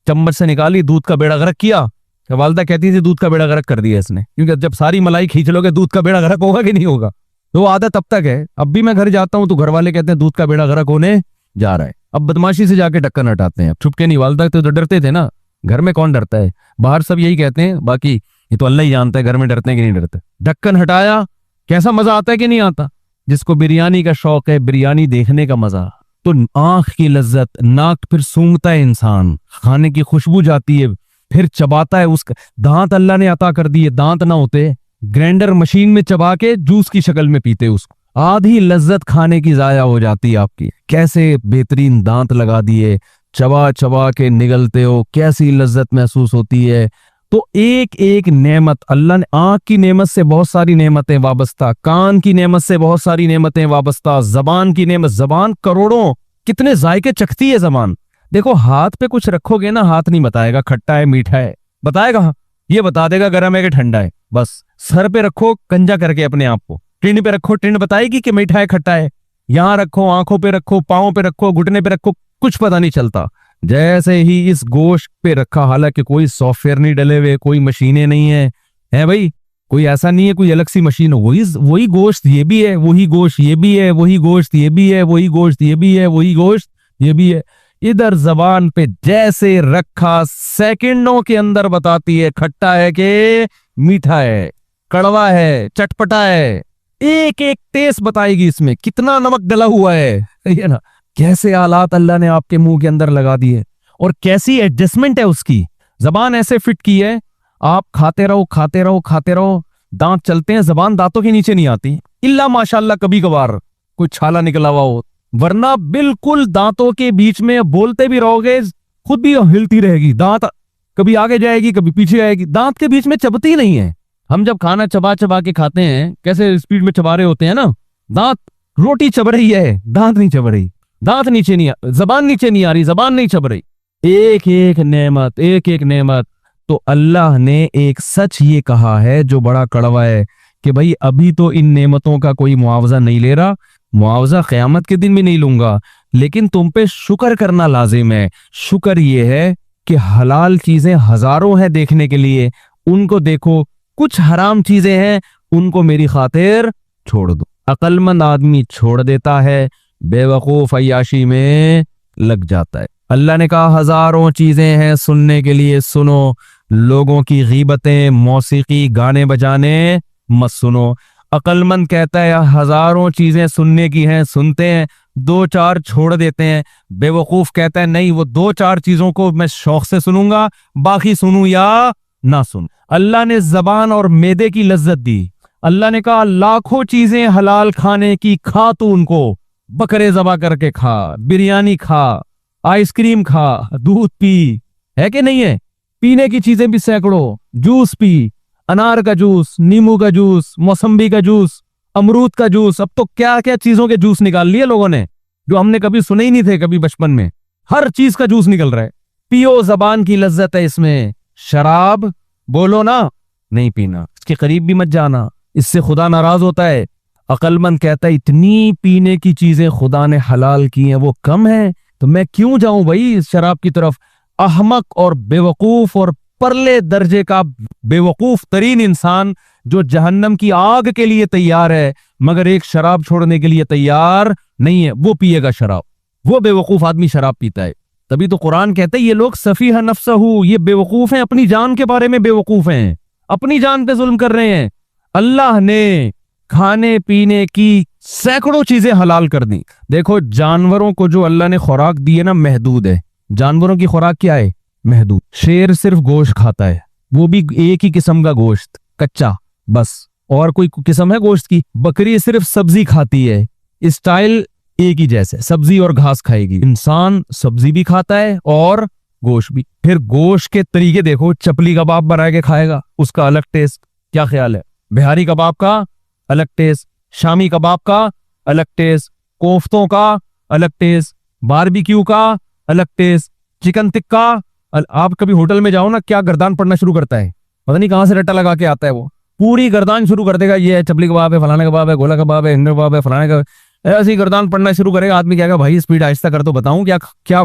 चम्मच से निकाली, दूध का बेड़ा गर्क किया। तो वालदा कहती थी दूध का बेड़ा गर्क कर दिया इसने, क्योंकि जब सारी मलाई खींच लोगे दूध का बेड़ा गर्क होगा कि नहीं होगा। तो आदत तब तक है। अब भी मैं घर जाता हूं तो घर वाले कहते हैं दूध का बेड़ा गर्क होने जा रहा है। अब बदमाशी से जाके ढक्कन हटाते हैं, छुप के नहीं। वालदा तो डरते थे ना, घर में कौन डरता है, बाहर सब यही कहते हैं, बाकी ये तो अल्लाह ही जानता है घर में डरते हैं कि नहीं डरते। ढक्कन हटाया, कैसा मजा आता है कि नहीं आता। जिसको बिरयानी का शौक है, बिरयानी देखने का मजा, तो आंख की लज्जत, नाक फिर सूंघता है इंसान, खाने की खुशबू जाती है, फिर चबाता है। उसका दांत अल्लाह ने अता कर दिए, दांत ना होते ग्राइंडर मशीन में चबा के जूस की शक्ल में पीते उसको, आधी लज्जत खाने की जाया हो जाती है आपकी। कैसे बेहतरीन दांत लगा दिए, चबा चबा के निगलते हो, कैसी लज्जत महसूस होती है। तो एक एक नेमत अल्लाह ने, आंख की नेमत से बहुत सारी नेमतें वाबस्ता, कान की नेमत से बहुत सारी नेमतें वाबस्ता, जबान की नेमत, जबान करोड़ों, कितने जायके चखती है जबान। देखो हाथ पे कुछ रखोगे ना, हाथ नहीं बताएगा खट्टा है मीठा है, बताएगा, ये बता देगा गर्म है कि ठंडा है बस। सर पे रखो कंजा करके अपने आप को, टिंड पे रखो, टिंड बताएगी कि मीठा है खट्टा है। यहां रखो, आंखों पे रखो, पांव पे रखो, घुटने पे रखो, कुछ पता नहीं चलता। जैसे ही इस गोश्त पे रखा, हालांकि कोई सॉफ्टवेयर नहीं डले हुए, कोई मशीनें नहीं है भाई, कोई ऐसा नहीं है कोई अलग सी मशीन हो, वही गोश्त ये भी है, वही गोश्त ये भी है, वही गोश्त ये भी है, वही गोश्त ये भी है, वही गोश्त ये भी है। इधर जबान पे जैसे रखा, सेकंडों के अंदर बताती है खट्टा है कि मीठा है, कड़वा है, चटपटा है, एक एक टेस्ट बताएगी इसमें कितना नमक डला हुआ है ना। कैसे आलात अल्लाह ने आपके मुंह के अंदर लगा दिए, और कैसी एडजस्टमेंट है उसकी। जबान ऐसे फिट की है, आप खाते रहो खाते रहो खाते रहो, दांत चलते हैं, जबान दांतों के नीचे नहीं आती, इल्ला माशाल्लाह कभी कभार कोई छाला निकला हुआ हो, वरना बिल्कुल दांतों के बीच में बोलते भी रहोगे खुद भी हिलती रहेगी, दांत कभी आगे जाएगी कभी पीछे आएगी, दांत के बीच में चबती नहीं है। हम जब खाना चबा चबा के खाते हैं, कैसे स्पीड में चबा रहे होते हैं ना, दांत, रोटी चब रही है, दांत नहीं चब रही, दांत नीचे नहीं, जबान नीचे नहीं आ रही, जबान नहीं चब रही। एक एक नेमत, एक एक नेमत। तो अल्लाह ने एक सच ये कहा है जो बड़ा कड़वा है कि भाई अभी तो इन नेमतों का कोई मुआवजा नहीं ले रहा, मुआवजा क़यामत के दिन भी नहीं लूंगा, लेकिन तुम पे शुक्र करना लाजिम है। शुक्र ये है कि हलाल चीजें हजारों हैं देखने के लिए, उनको देखो, कुछ हराम चीजें हैं उनको मेरी खातिर छोड़ दो। अक्लमंद आदमी छोड़ देता है, बेवकूफ अय्याशी में लग जाता है। अल्लाह ने कहा हजारों चीजें हैं सुनने के लिए, सुनो। लोगों की गीबतें, मौसीकी, गाने बजाने मत सुनो। अक्लमंद कहता है हजारों चीजें सुनने की हैं, सुनते हैं, दो चार छोड़ देते हैं। बेवकूफ कहता है नहीं, वो दो चार चीजों को मैं शौक से सुनूंगा, बाकी सुनूं या ना सुन। अल्लाह ने जबान और मैदे की लज्जत दी। अल्लाह ने कहा लाखों चीजें हलाल खाने की, खा तू उनको, बकरे ज़बा करके खा, बिरयानी खा, आइसक्रीम खा, दूध पी, है कि नहीं है? पीने की चीजें भी सैकड़ों, जूस पी, अनार का जूस, नींबू का जूस, मौसम्बी का जूस, अमरूद का जूस। अब तो क्या क्या चीजों के जूस निकाल लिए लोगों ने जो हमने कभी सुने ही नहीं थे कभी बचपन में। हर चीज का जूस निकल रहा है। पियो, जबान की लज्जत है इसमें। शराब बोलो ना, नहीं पीना, इसके करीब भी मत जाना, इससे खुदा नाराज होता है। अक्लमंद कहता है इतनी पीने की चीजें खुदा ने हलाल की हैं वो कम है, तो मैं क्यों जाऊं भाई इस शराब की तरफ। अहमक और बेवकूफ और परले दर्जे का बेवकूफ तरीन इंसान जो जहन्नम की आग के लिए तैयार है मगर एक शराब छोड़ने के लिए तैयार नहीं है, वो पिएगा शराब। वो बेवकूफ आदमी शराब पीता है। तभी तो कुरान कहते हैं ये लोग सफीह नफ्सहू, ये बेवकूफ हैं, अपनी जान के बारे में बेवकूफ हैं, अपनी जान पे जुल्म कर रहे हैं। अल्लाह ने खाने पीने की सैकड़ों चीजें हलाल कर दी। देखो जानवरों को जो अल्लाह ने खुराक दी है ना, महदूद है। जानवरों की खुराक क्या है? महदूद। शेर सिर्फ गोश्त खाता है, वो भी एक ही किस्म का गोश्त, कच्चा, बस, और कोई किस्म है गोश्त की? बकरी सिर्फ सब्जी खाती है, स्टाइल एक ही जैसे, सब्जी और घास खाएगी। इंसान सब्जी भी खाता है और गोश्त भी। फिर गोश्त के तरीके देखो, चपली कबाब बना के खाएगा, उसका अलग टेस्ट। क्या ख्याल है? बिहारी कबाब का अलग टेस्ट, शामी कबाब का अलग टेस्ट, कोफ्तों का अलग टेस्ट, बारबेक्यू का अलग टेस्ट, चिकन टिक्का। आप कभी होटल में जाओ ना, क्या गर्दान पड़ना शुरू करता है, पता नहीं कहां से रट्टा लगा के आता है, वो पूरी गर्दान शुरू कर देगा। ये है चपली कबाब है, फलाना कबाब है, गोला कबाब है, हिंदू कबाब है, फलाने का, ऐसी गर्दान पड़ना शुरू करेगा। आदमी कहेगा भाई स्पीड आहिस्ता कर दो, बताऊं क्या क्या।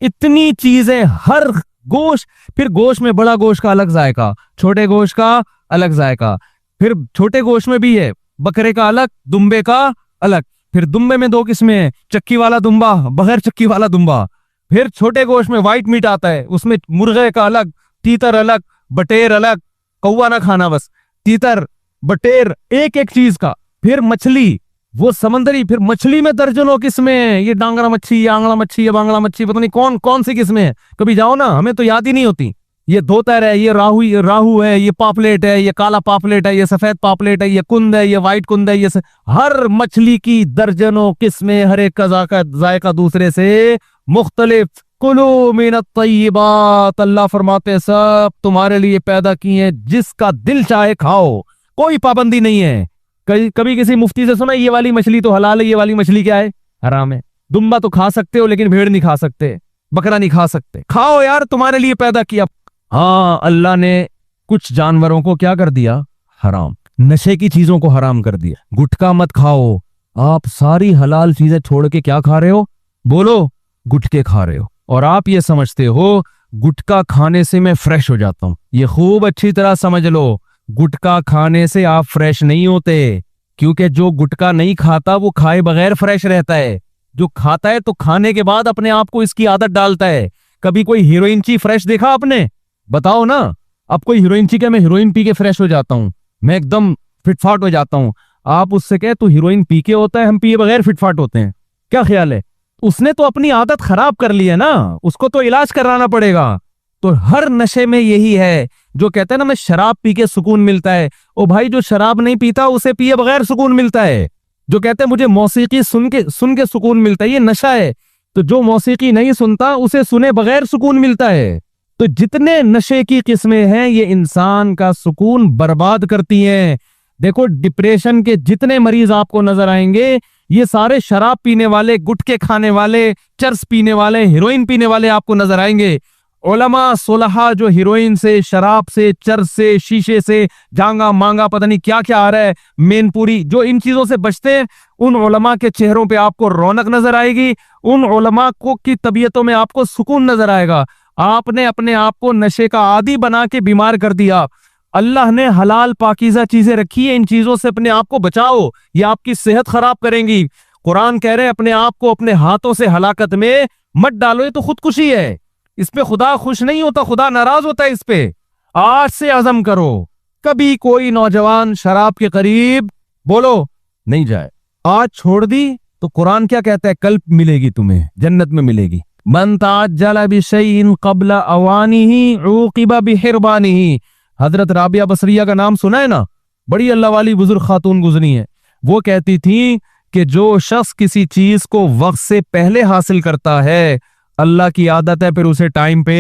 इतनी चीजें, हर गोश्त। फिर गोश्त में बड़ा गोश्त का अलग जायका, छोटे गोश्त का अलग जायका। फिर छोटे गोश्त में भी है बकरे का अलग, दुम्बे का अलग। फिर दुम्बे में दो किस्में हैं, चक्की वाला दुम्बा, बगैर चक्की वाला दुम्बा। फिर छोटे गोश्त में व्हाइट मीट आता है, उसमें मुर्गे का अलग, तीतर अलग, बटेर अलग। कौवा ना खाना बस, तीतर, बटेर, एक एक चीज का। फिर मछली, वो समंदरी, फिर मछली में दर्जनों किस्में, ये डांगरा मच्छी, ये आंगड़ा मच्छी, ये बांगड़ा मच्छी, पता नहीं कौन कौन सी किस्में हैं। कभी जाओ ना, हमें तो याद ही नहीं होती। ये धोतर है, ये राहू है, ये पापलेट है, ये काला पापलेट है, ये सफेद पापलेट है, ये कुंद है, ये व्हाइट कुंद है, ये हर मछली की दर्जनों किस्में, हर एक का जायका दूसरे से मुख्तलिफ। कुलू मिनत तय्यिबात, अल्लाह फरमाते हैं सब तुम्हारे लिए पैदा किए हैं, जिसका दिल चाहे खाओ, कोई पाबंदी नहीं है। कभी किसी मुफ्ती से सुना ये वाली मछली तो हलाल है, ये वाली मछली क्या है? हराम है। दुम्बा तो खा सकते हो लेकिन भेड़ नहीं खा सकते, बकरा नहीं खा सकते। खाओ यार, तुम्हारे लिए पैदा किया। हाँ, अल्लाह ने कुछ जानवरों को क्या कर दिया? हराम। नशे की चीजों को हराम कर दिया। गुटखा मत खाओ। आप सारी हलाल चीजें छोड़ के क्या खा रहे हो? बोलो, गुटके खा रहे हो। और आप ये समझते हो गुटखा खाने से मैं फ्रेश हो जाता हूं। ये खूब अच्छी तरह समझ लो, गुटखा खाने से आप फ्रेश नहीं होते, क्योंकि जो गुटखा नहीं खाता वो खाए बगैर फ्रेश रहता है। जो खाता है तो खाने के बाद अपने आप को इसकी आदत डालता है। कभी कोई हीरोइन ची फ्रेश देखा आपने? बताओ ना। अब कोई हीरोइन ची क्या मैं हीरोइन पी के फ्रेश हो जाता हूं, मैं एकदम फिटफाट हो जाता हूं। आप उससे कहे तू हीरोइन पी के होता है, हम पिए बगैर फिटफाट होते हैं, क्या ख्याल है? उसने तो अपनी आदत खराब कर ली है ना, उसको तो इलाज कराना पड़ेगा। तो हर नशे में यही है। जो कहते हैं ना मैं शराब पी के सुकून मिलता है, ओ भाई जो शराब नहीं पीता उसे पिए बगैर सुकून मिलता है। जो कहते हैं मुझे मौसीकी सुन के सुकून मिलता है, ये नशा है। तो जो मौसीकी नहीं सुनता उसे सुने बगैर सुकून मिलता है। तो जितने नशे की किस्में हैं ये इंसान का सुकून बर्बाद करती हैं। देखो डिप्रेशन के जितने मरीज आपको नजर आएंगे ये सारे शराब पीने वाले, गुटखे खाने वाले, चरस पीने वाले, हीरोइन पीने वाले आपको नजर आएंगे। उलमा सुलहा जो हीरोइन से, शराब से, चरस से, शीशे से, जांगा मांगा पता नहीं क्या क्या आ रहा है, मेनपुरी, जो इन चीजों से बचते हैं उन उलमा के चेहरों पे आपको रौनक नजर आएगी, उन उलमा को की तबीयतों में आपको सुकून नजर आएगा। आपने अपने आप को नशे का आदी बना के बीमार कर दिया। अल्लाह ने हलाल पाकीज़ा चीजें रखी है, इन चीजों से अपने आप को बचाओ, ये आपकी सेहत खराब करेंगी। कुरान कह रहे हैं अपने आप को अपने हाथों से हलाकत में मत डालो, ये तो खुदकुशी है, इस पे खुदा खुश नहीं होता, खुदा नाराज होता है इस पे। आज से अज़म करो कभी कोई नौजवान शराब के करीब बोलो नहीं जाए। आज छोड़ दी तो कुरान क्या कहता है, कल मिलेगी तुम्हें, जन्नत में मिलेगी। मन ताज्जल बिशैइन क़ब्ल अवानिही उक़िबा बिहिरबानिही। हजरत राबिया बसरिया का नाम सुना है ना, बड़ी अल्लाह वाली बुजुर्ग खातून गुजरी है। वो कहती थी कि जो शख्स किसी चीज को वक्त से पहले हासिल करता है, अल्लाह की आदत है फिर उसे टाइम पे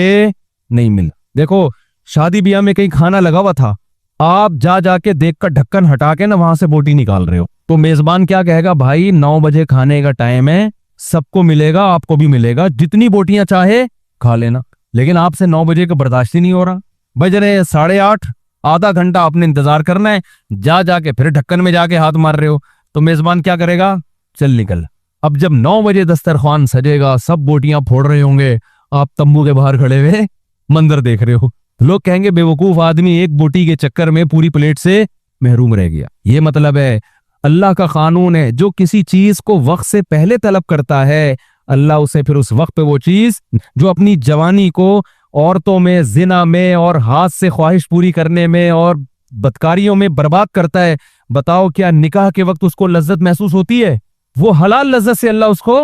नहीं मिला। देखो शादी ब्याह में कहीं खाना लगा हुआ था, आप जा जाके देख कर ढक्कन हटा के ना वहां से बोटी निकाल रहे हो, तो मेजबान क्या कहेगा, भाई 9 बजे खाने का टाइम है, सबको मिलेगा, आपको भी मिलेगा, जितनी बोटियां चाहे खा लेना। लेकिन आपसे 9 बजे का बर्दाश्त ही नहीं हो रहा, बज रहे 8:30, आधा घंटा आपने इंतजार करना है, जा जाके फिर ढक्कन में जाके हाथ मार रहे हो, तो मेजबान क्या करेगा, चल निकल। अब जब 9 बजे दस्तरखान सजेगा, सब बोटियां फोड़ रहे होंगे, आप तंबू के बाहर खड़े हुए मंजर देख रहे हो, लोग कहेंगे बेवकूफ आदमी एक बोटी के चक्कर में पूरी प्लेट से महरूम रह गया। ये मतलब है अल्लाह का कानून है, जो किसी चीज को वक्त से पहले तलब करता है, अल्लाह उसे फिर उस वक्त पे वो चीज, जो अपनी जवानी को औरतों में, जिना में और हाथ से ख्वाहिश पूरी करने में और बदकारियों में बर्बाद करता है, बताओ क्या निकाह के वक्त उसको लज्जत महसूस होती है? वो हलाल लज्जत से अल्लाह उसको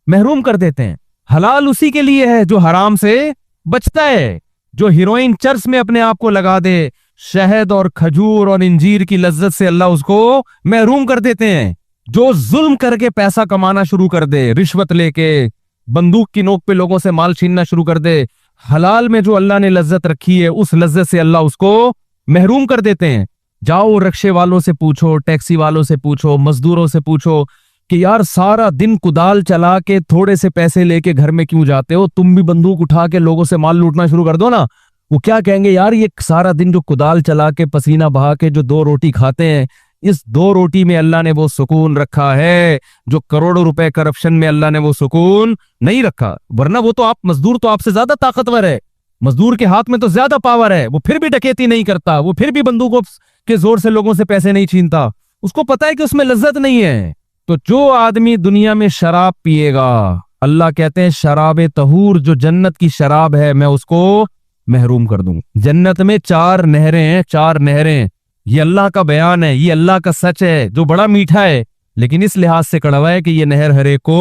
महरूम कर देते हैं। हलाल उसी के लिए है जो हराम से बचता है। जो हीरोइन चर्च में अपने आप को लगा दे, शहद और खजूर और इंजीर की लज्जत से अल्लाह उसको महरूम कर देते हैं। जो जुल्म करके पैसा कमाना शुरू कर दे, रिश्वत लेके बंदूक की नोक पे लोगों से माल छीनना शुरू कर दे, हलाल में जो अल्लाह ने लज्जत रखी है उस लज्जत से अल्लाह उसको महरूम कर देते हैं। जाओ रिक्शे वालों से पूछो, टैक्सी वालों से पूछो, मजदूरों से पूछो कि यार सारा दिन कुदाल चला के थोड़े से पैसे लेके घर में क्यों जाते हो, तुम भी बंदूक उठा के लोगों से माल लूटना शुरू कर दो ना। वो क्या कहेंगे, यार ये सारा दिन जो कुदाल चला के पसीना बहा के जो 2 रोटी खाते हैं, इस 2 रोटी में अल्लाह ने वो सुकून रखा है जो करोड़ों रुपए करप्शन में अल्लाह ने वो सुकून नहीं रखा। वरना वो तो आप मजदूर तो आपसे ज्यादा ताकतवर है, मजदूर के हाथ में तो ज्यादा पावर है, वो फिर भी डकैती नहीं करता, वो फिर भी बंदूकों के जोर से लोगों से पैसे नहीं छीनता, उसको पता है कि उसमें लज्जत नहीं है। तो जो आदमी दुनिया में शराब पिएगा, अल्लाह कहते हैं शराब तहूर, जो जन्नत की शराब है, मैं उसको महरूम कर दूं। जन्नत में 4 नहरें हैं, 4 नहरें, ये अल्लाह का बयान है, ये अल्लाह का सच है जो बड़ा मीठा है, लेकिन इस लिहाज से कड़वा है कि ये नहर हरे को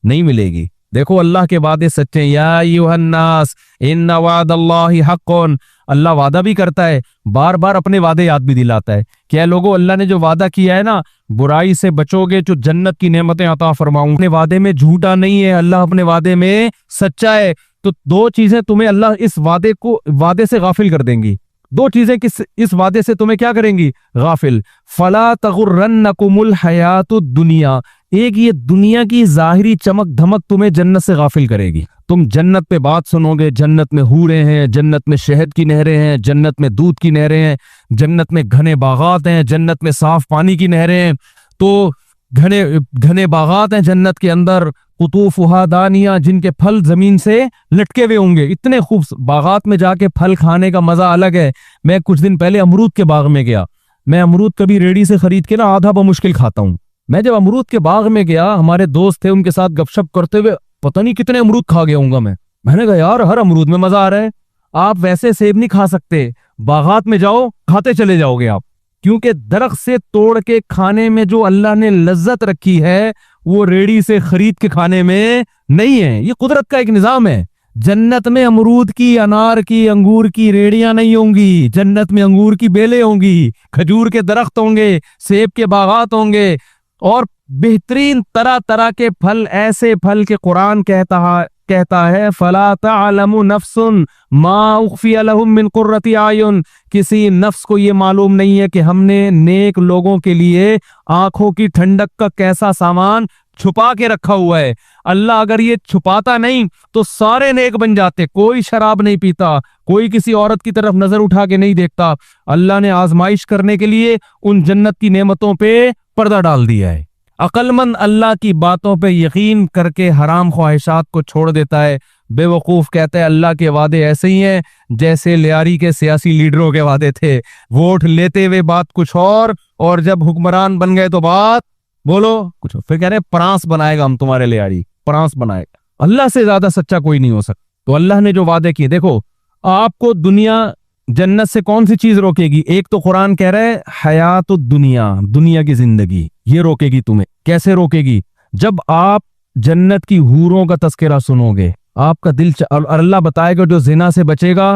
नहीं मिलेगी। देखो अल्लाह के वादे सच्चे, या अय्युहन्नास इन्ना वादल्लाहि हक़्क़ुन, अल्लाह वादा भी करता है, बार बार अपने वादे याद भी दिलाता है। क्या लोगों, अल्लाह ने जो वादा किया है ना, बुराई से बचोगे जो जन्नत की नेमतें अता फरमाऊंगा, अपने वादे में झूठा नहीं है, अल्लाह अपने वादे में सच्चा है। तो 2 चीजें तुम्हें अल्लाह इस वादे से गाफिल कर देंगी। 2 चीजें इस वादे से तुम्हें क्या करेंगी, गाफिल। फला तगुर्रन्नकुमुल हयातुद दुनिया, एक ये दुनिया की जाहिरी चमक धमक तुम्हें जन्नत से गाफिल करेगी। तुम जन्नत पे बात सुनोगे, जन्नत में हूरें हैं, जन्नत में शहद की नहरें हैं, जन्नत में दूध की नहरें हैं, जन्नत में घने बागात हैं, जन्नत में साफ पानी की नहरें हैं। तो घने बागात हैं जन्नत के अंदर, कुतूफुहा दानिया, जिनके फल जमीन से लटके हुए होंगे। इतने खूब बागात में जाके फल खाने का मजा अलग है। मैं कुछ दिन पहले अमरूद के बाग में गया। मैं अमरूद कभी रेडी से खरीद के ना आधा बमुश्किल खाता हूँ। मैं जब अमरूद के बाग में गया, हमारे दोस्त थे, उनके साथ गपशप करते हुए पता नहीं कितने अमरूद खा गया हूंगा मैंने कहा यार हर अमरूद में मजा आ रहा है। आप वैसे सेब नहीं खा सकते, बागात में जाओ खाते चले जाओगे आप, क्योंकि दरख्त से तोड़ के खाने में जो अल्लाह ने लज्जत रखी है वो रेडी से खरीद के खाने में नहीं है। ये कुदरत का एक निजाम है। जन्नत में अमरूद की, अनार की, अंगूर की रेडियां नहीं होंगी, जन्नत में अंगूर की बेलें होंगी, खजूर के दरख्त होंगे, सेब के बागात होंगे और बेहतरीन तरह तरह के फल, ऐसे फल के कुरान कहता कहता है फला तअलमु नफ्सुन मा उख्फिया लहुम मिन कुर्रति आयुन, किसी नफ्स को ये मालूम नहीं है कि हमने नेक लोगों के लिए आंखों की ठंडक का कैसा सामान छुपा के रखा हुआ है। अल्लाह अगर ये छुपाता नहीं तो सारे नेक बन जाते। कोई शराब नहीं पीता, कोई किसी औरत की तरफ नजर उठा के नहीं देखता। अल्लाह ने आजमाइश करने के लिए उन जन्नत की नेमतों पे पर्दा डाल दिया है। अक्लमंद अल्लाह की बातों पे यकीन करके हराम ख्वाहिशात को छोड़ देता है। बेवकूफ कहते हैं अल्लाह के वादे ऐसे ही हैं जैसे लियारी के सियासी लीडरों के वादे थे। वोट लेते हुए बात कुछ और जब हुक्मरान बन गए तो बात बोलो कुछ। फिर कह रहे प्रांस बनाएगा हम तुम्हारे लियारी, प्रांस बनाएगा। अल्लाह से ज्यादा सच्चा कोई नहीं हो सकता। तो अल्लाह ने जो वादे किए, देखो आपको दुनिया जन्नत से कौन सी चीज रोकेगी? एक तो कुरान कह रहा है हयात दुनिया, दुनिया की जिंदगी ये रोकेगी तुम्हें। कैसे रोकेगी? जब आप जन्नत की हूरों का तस्करा सुनोगे आपका दिल और अल्लाह बताएगा जो जिना से बचेगा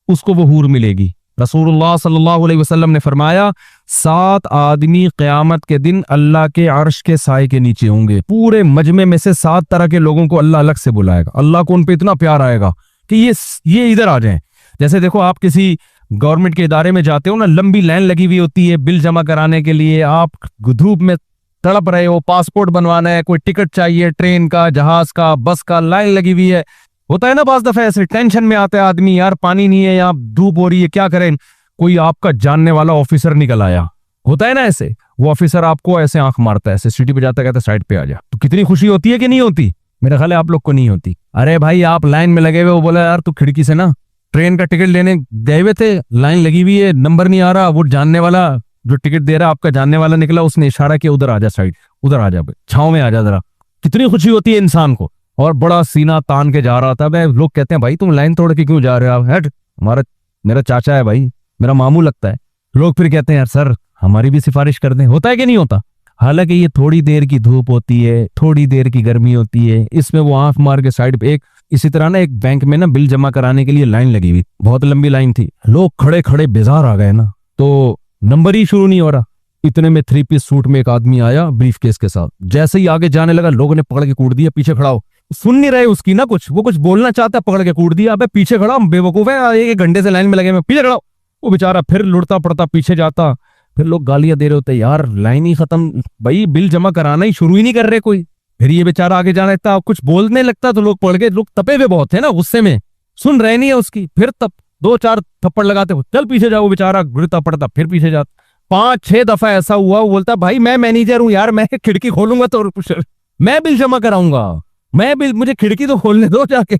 उसको वो हूर मिलेगी। रसूलुल्लाह सल्लल्लाहु अलैहि वसल्लम ने फरमाया 7 आदमी क़यामत के दिन अल्लाह के अर्श के साए के नीचे होंगे। पूरे मजमे में से 7 तरह के लोगों को अल्लाह अलग से बुलाएगा। अल्लाह को उन पे इतना प्यार आएगा कि ये इधर आ जाएं। जैसे देखो आप किसी गवर्नमेंट के इदारे में जाते हो ना, लंबी लाइन लगी हुई होती है बिल जमा कराने के लिए। आप धूप में तड़प रहे हो, पासपोर्ट बनवाना है, कोई टिकट चाहिए, ट्रेन का, जहाज का, बस का, लाइन लगी हुई है। होता है ना बाज दफा ऐसे टेंशन में आता है आदमी, यार पानी नहीं है, यहाँ धूप हो रही है, क्या करें। कोई आपका जानने वाला ऑफिसर निकल आया, होता है ना ऐसे, वो ऑफिसर आपको ऐसे आंख मारता है, ऐसे सीटी पे जाता, कहता साइड पे आ जा। तो कितनी खुशी होती है कि नहीं होती? मेरा ख्याल है आप लोग को नहीं होती। अरे भाई आप लाइन में लगे हुए, वो बोला यार तू खिड़की से ना ट्रेन का टिकट लेने गए हुए थे, लाइन लगी हुई है, नंबर नहीं आ रहा, वो जानने वाला जो टिकट दे रहा आपका जानने वाला निकला, उसने इशारा किया उधर आ जा, साइड उधर आ जा, छांव में आ जा जरा। कितनी खुशी होती है इंसान को। और बड़ा सीना तान के जा रहा था मैं। लोग कहते हैं भाई तुम लाइन तोड़ के क्यों जा रहे हो? हट, मेरा चाचा है भाई, मेरा मामू लगता है। लोग फिर कहते हैं यार सर हमारी भी सिफारिश कर दें। होता है कि नहीं होता? हालांकि ये थोड़ी देर की धूप होती है, थोड़ी देर की गर्मी होती है, इसमें वो आंख मार के साइड पे। एक इसी तरह ना एक बैंक में ना बिल जमा कराने के लिए लाइन लगी हुई, बहुत लंबी लाइन थी, लोग खड़े खड़े बेजार आ गए ना, तो नंबर ही शुरू नहीं हो रहा। इतने में 3 पीस सूट में एक आदमी आया ब्रीफ केस के साथ। जैसे ही आगे जाने लगा लोगों ने पकड़ के कूट दिया, पीछे खड़ा हो। सुन नहीं रहे उसकी ना कुछ, वो कुछ बोलना चाहता, पकड़ के कूट दिया। अबे पीछे खड़ा, बेवकूफ है, एक घंटे से लाइन में लगे, मैं पीछे खड़ा। वो बेचारा फिर लुढ़ता पड़ता पीछे जाता। फिर लोग गालियां दे रहे होते, यार लाइन ही खत्म, भाई बिल जमा कराना ही शुरू ही नहीं कर रहे कोई। फिर ये बेचारा आगे जाना लगता, कुछ बोलने लगता तो लोग पढ़ के, लोग तपे हुए बहुत थे ना गुस्से में, सुन रहे नहीं है उसकी। फिर तब 2-4 थप्पड़ लगाते, चल पीछे जाओ, बेचारा गिरता पड़ता, फिर पीछे जाता। 5-6 दफा ऐसा हुआ, वो बोलता भाई मैं मैनेजर हूं यार, मैं खिड़की खोलूंगा तो मैं बिल जमा कराऊंगा, मुझे खिड़की तो खोलने दो जाके।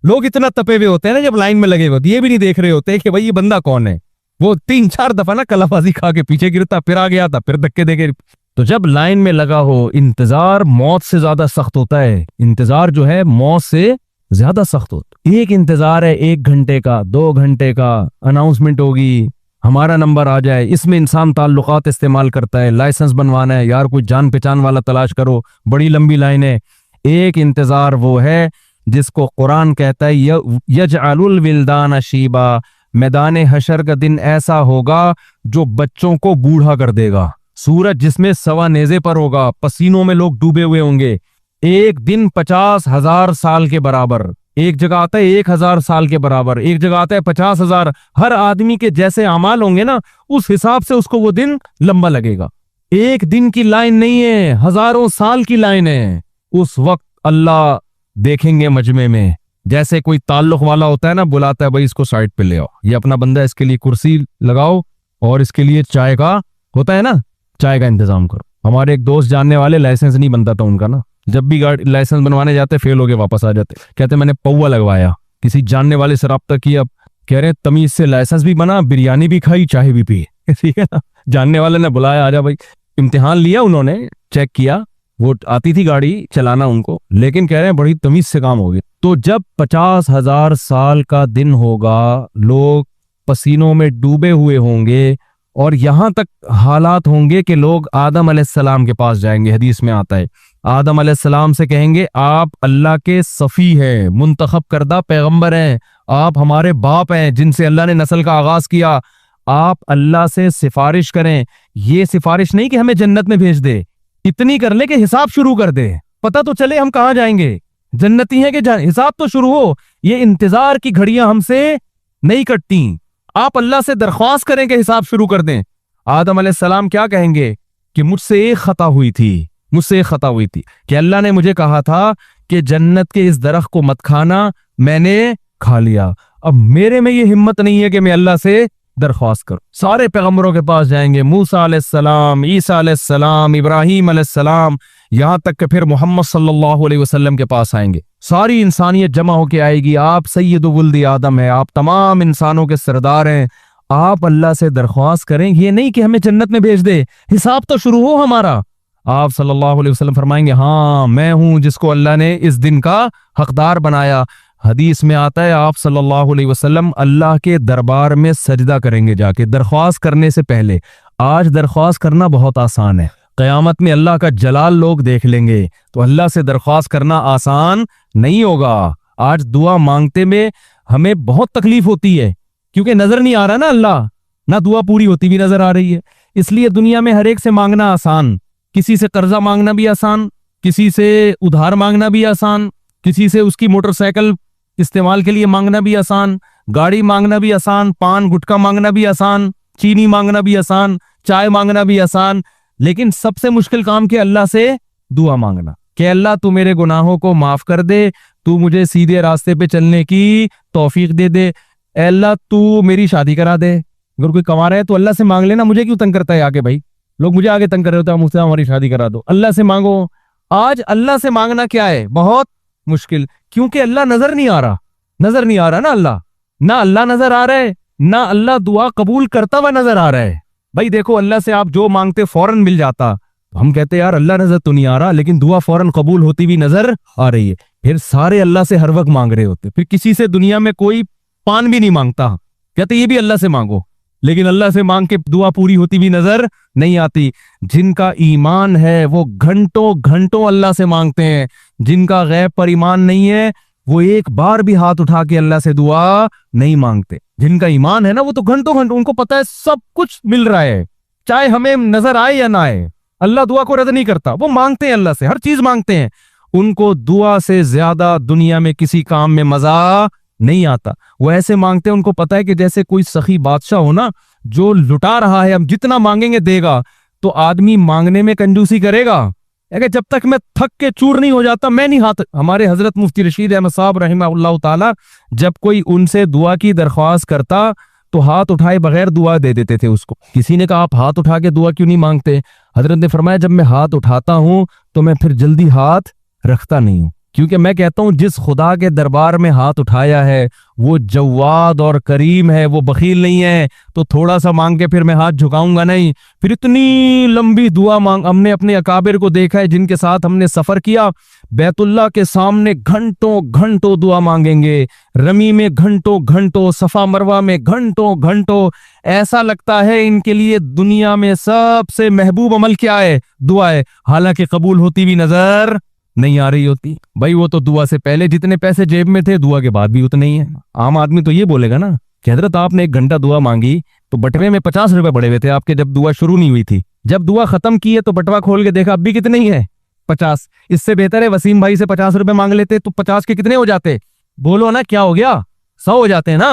लोग इतना तपे हुए होते हैं ना जब लाइन में लगे हुए, ये भी नहीं देख रहे होते कि भाई ये बंदा कौन है। वो 3-4 दफा ना कलाबाजी खा के पीछे गिरता, फिर आगे आता, फिर धक्के देके। तो जब लाइन में लगा हो, इंतजार मौत से ज्यादा सख्त होता है। इंतजार जो है मौत से ज्यादा सख्त होता है। एक इंतजार है 1 घंटे का, 2 घंटे का, अनाउंसमेंट होगी, हमारा नंबर आ जाए। इसमें इंसान ताल्लुकात इस्तेमाल करता है, लाइसेंस बनवाना है, यार कोई जान पहचान वाला तलाश करो, बड़ी लंबी लाइन है। एक इंतजार वो है जिसको कुरान कहता है यजअलुल विल्दान शीबा, मैदान हशर का दिन ऐसा होगा जो बच्चों को बूढ़ा कर देगा। सूरज जिसमें सवा नेजे पर होगा, पसीनों में लोग डूबे हुए होंगे। एक दिन 50,000 साल के बराबर, एक जगह आता है 1,000 साल के बराबर, एक जगह आता है 50,000। हर आदमी के जैसे अमाल होंगे ना, उस हिसाब से उसको वो दिन लंबा लगेगा। एक दिन की लाइन नहीं है, हजारों साल की लाइन है। उस वक्त अल्लाह देखेंगे मजमे में, जैसे कोई ताल्लुक वाला होता है ना, बुलाता है भाई इसको साइड पे ले आओ, ये अपना बंदा है, इसके लिए कुर्सी लगाओ और इसके लिए चाय का होता है ना, चाय का इंतजाम करो। हमारे एक दोस्त जानने वाले, लाइसेंस नहीं बनता था उनका ना, जब भी गाड़ी लाइसेंस बनवाने जाते फेल हो के वापस आ जाते। कहते मैंने पौवा लगवाया, किसी जानने वाले से रब्ता किया, कह रहे तमीज से लाइसेंस भी बना, बिरयानी भी खाई, चाय भी पी। ठीक है ना, जानने वाले ने बुलाया, आजा भाई। इम्तिहान लिया उन्होंने, चेक किया, वो आती थी गाड़ी चलाना उनको, लेकिन कह रहे हैं बड़ी तमीज से काम हो गया। तो जब 50,000 साल का दिन होगा, लोग पसीनों में डूबे हुए होंगे और यहां तक हालात होंगे कि लोग आदम अलैहिस्सलाम के पास जाएंगे। हदीस में आता है आदम अलैहिस्सलाम से कहेंगे आप अल्लाह के सफी हैं, मुंतखब करदा पैगंबर हैं, आप हमारे बाप हैं जिनसे अल्लाह ने नस्ल का आगाज किया, आप अल्लाह से सिफारिश करें। ये सिफारिश नहीं कि हमें जन्नत में भेज दे, इतनी कर ले कि हिसाब शुरू कर दे, पता तो चले हम कहां जाएंगे। जन्नती हैं कि हिसाब तो शुरू हो। ये इंतजार की घड़ियां हमसे नहीं कटती। आप अल्लाह से दरख्वास्त करें कि हिसाब शुरू कर दें। आदम अलैहिस्सलाम क्या कहेंगे कि मुझसे एक खता हुई थी, मुझसे एक खता हुई थी कि अल्लाह ने मुझे कहा था कि जन्नत के इस दरख्त को मत खाना, मैंने खा लिया। अब मेरे में ये हिम्मत नहीं है कि मैं अल्लाह से दरख्वास्त करूं। सारे पैगंबरों के पास जाएंगे, मूसा अलैहिस्सलाम, ईसा अलैहिस्सलाम, इब्राहीम अलैहिस्सलाम, यहां तक कि फिर मोहम्मद सल्लल्लाहु अलैहि वसल्लम के पास आएंगे। सारी इंसानियत जमा होके आएगी। आप सैय्यदु वुल्दी आदम है, आप तमाम इंसानों के सरदार हैं। आप अल्लाह से दरख्वास्त करें, ये नहीं कि हमें जन्नत में भेज दे, हिसाब तो शुरू हो हमारा। आप सल्लल्लाहु अलैहि वसल्लम फरमाएंगे, हाँ मैं हूं जिसको अल्लाह ने इस दिन का हकदार बनाया। हदीस में आता है आप सल्लल्लाहु अलैहि वसल्लम अल्लाह के दरबार में सजदा करेंगे जाके दरख्वास्त करने से पहले। आज दरख्वास्त करना बहुत आसान है, क़यामत में अल्लाह का जलाल लोग देख लेंगे, तो अल्लाह से दरख्वास्त करना आसान नहीं होगा। आज दुआ मांगते में हमें बहुत तकलीफ होती है, क्योंकि नजर नहीं आ रहा ना अल्लाह, ना दुआ पूरी होती भी नजर आ रही है। इसलिए दुनिया में हर एक से मांगना आसान, किसी से कर्जा मांगना भी आसान, किसी से उधार मांगना भी आसान, किसी से उसकी मोटरसाइकिल इस्तेमाल के लिए मांगना भी आसान, गाड़ी मांगना भी आसान, पान गुटखा मांगना भी आसान, चीनी मांगना भी आसान, चाय मांगना भी आसान। लेकिन सबसे मुश्किल काम कि अल्लाह से दुआ मांगना कि अल्लाह तू मेरे गुनाहों को माफ कर दे, तू मुझे सीधे रास्ते पे चलने की तौफीक दे दे, अल्लाह तू मेरी शादी करा दे। अगर कोई कमा रहा है तो अल्लाह से मांग लेना, मुझे क्यों तंग करता है आगे? भाई लोग मुझे आगे तंग कर रहे होते हैं, मुझसे हमारी शादी करा दो। अल्लाह से मांगो। आज अल्लाह से मांगना क्या है? बहुत मुश्किल, क्योंकि अल्लाह नजर नहीं आ रहा, नजर नहीं आ रहा ना अल्लाह, ना अल्लाह नजर आ रहा है, ना अल्लाह दुआ कबूल करता हुआ नजर आ रहा है। भाई देखो, अल्लाह से आप जो मांगते फौरन मिल जाता, तो हम कहते यार अल्लाह नजर तो नहीं आ रहा, लेकिन दुआ फौरन कबूल होती भी नजर आ रही है। फिर सारे अल्लाह से हर वक्त मांग रहे होते, फिर किसी से दुनिया में कोई पान भी नहीं मांगता, कहते ये भी अल्लाह से मांगो, लेकिन अल्लाह से मांग के दुआ पूरी होती भी नजर नहीं आती। जिनका ईमान है वो घंटों घंटों अल्लाह से मांगते हैं, जिनका गैब पर ईमान नहीं है वो एक बार भी हाथ उठा के अल्लाह से दुआ नहीं मांगते। जिनका ईमान है ना वो तो घंटों घंटों, उनको पता है सब कुछ मिल रहा है, चाहे हमें नजर आए या ना आए, अल्लाह दुआ को रद्द नहीं करता। वो मांगते हैं, अल्लाह से हर चीज मांगते हैं। उनको दुआ से ज्यादा दुनिया में किसी काम में मजा नहीं आता। वो ऐसे मांगते हैं, उनको पता है कि जैसे कोई सखी बादशाह हो ना, जो लुटा रहा है, हम जितना मांगेंगे देगा। तो आदमी मांगने में कंजूसी करेगा, अगर जब तक मैं थक के चूर नहीं हो जाता मैं नहीं हाथ। हमारे हजरत मुफ्ती रशीद अहमद साहब रहमतुल्लाह ताला, जब कोई उनसे दुआ की दरख्वास्त करता तो हाथ उठाए बगैर दुआ दे देते थे उसको। किसी ने कहा आप हाथ उठा के दुआ क्यों नहीं मांगते? हजरत ने फरमाया जब मैं हाथ उठाता हूं तो मैं फिर जल्दी हाथ रखता नहीं हूं, क्योंकि मैं कहता हूं जिस खुदा के दरबार में हाथ उठाया है वो जवाद और करीम है, वो बखील नहीं है। तो थोड़ा सा मांग के फिर मैं हाथ झुकाऊंगा नहीं, फिर इतनी लंबी दुआ मांग। हमने अपने अकाबिर को देखा है जिनके साथ हमने सफर किया, बैतुल्लाह के सामने घंटों घंटों दुआ मांगेंगे, रमी में घंटों घंटों, सफा मरवा में घंटों घंटों। ऐसा लगता है इनके लिए दुनिया में सबसे महबूब अमल क्या है? दुआ है, हालांकि कबूल होती भी नजर नहीं आ रही होती। भाई वो तो दुआ से पहले जितने पैसे जेब में थे दुआ के बाद भी उतने ही है। आम आदमी तो ये बोलेगा ना कि हजरत आपने 1 घंटा दुआ मांगी तो बटवे में 50 रुपए पड़े हुए थे आपके, जब दुआ शुरू नहीं हुई थी। जब दुआ खत्म की है तो बटवा खोल के देखा अब भी कितने ही है, 50। इससे बेहतर है वसीम भाई से 50 रुपए मांग लेते तो 50 के कितने हो जाते? बोलो ना क्या हो गया? 100 हो जाते हैं ना।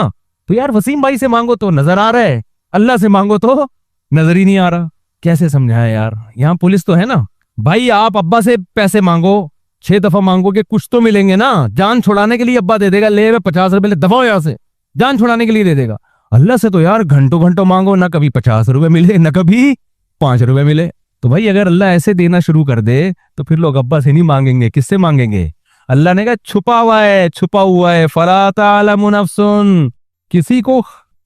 तो यार वसीम भाई से मांगो तो नजर आ रहा है, अल्लाह से मांगो तो नजर ही नहीं आ रहा। कैसे समझाएं यार? यहाँ पुलिस तो है ना भाई। आप अब्बा से पैसे मांगो, 6 दफा मांगोगे कुछ तो मिलेंगे ना। जान छुड़ाने के लिए अब्बा दे देगा, ले 50 रुपए ले दफा यहाँ से, जान छुड़ाने के लिए दे देगा। अल्लाह से तो यार घंटों घंटों मांगो, ना कभी 50 रुपए मिले ना कभी 5 रुपए मिले। तो भाई अगर अल्लाह ऐसे देना शुरू कर दे तो फिर लोग अब्बा से नहीं मांगेंगे, किससे मांगेंगे? अल्लाह ने कहा छुपा हुआ है, छुपा हुआ है। फला तालमु नफ्सुन,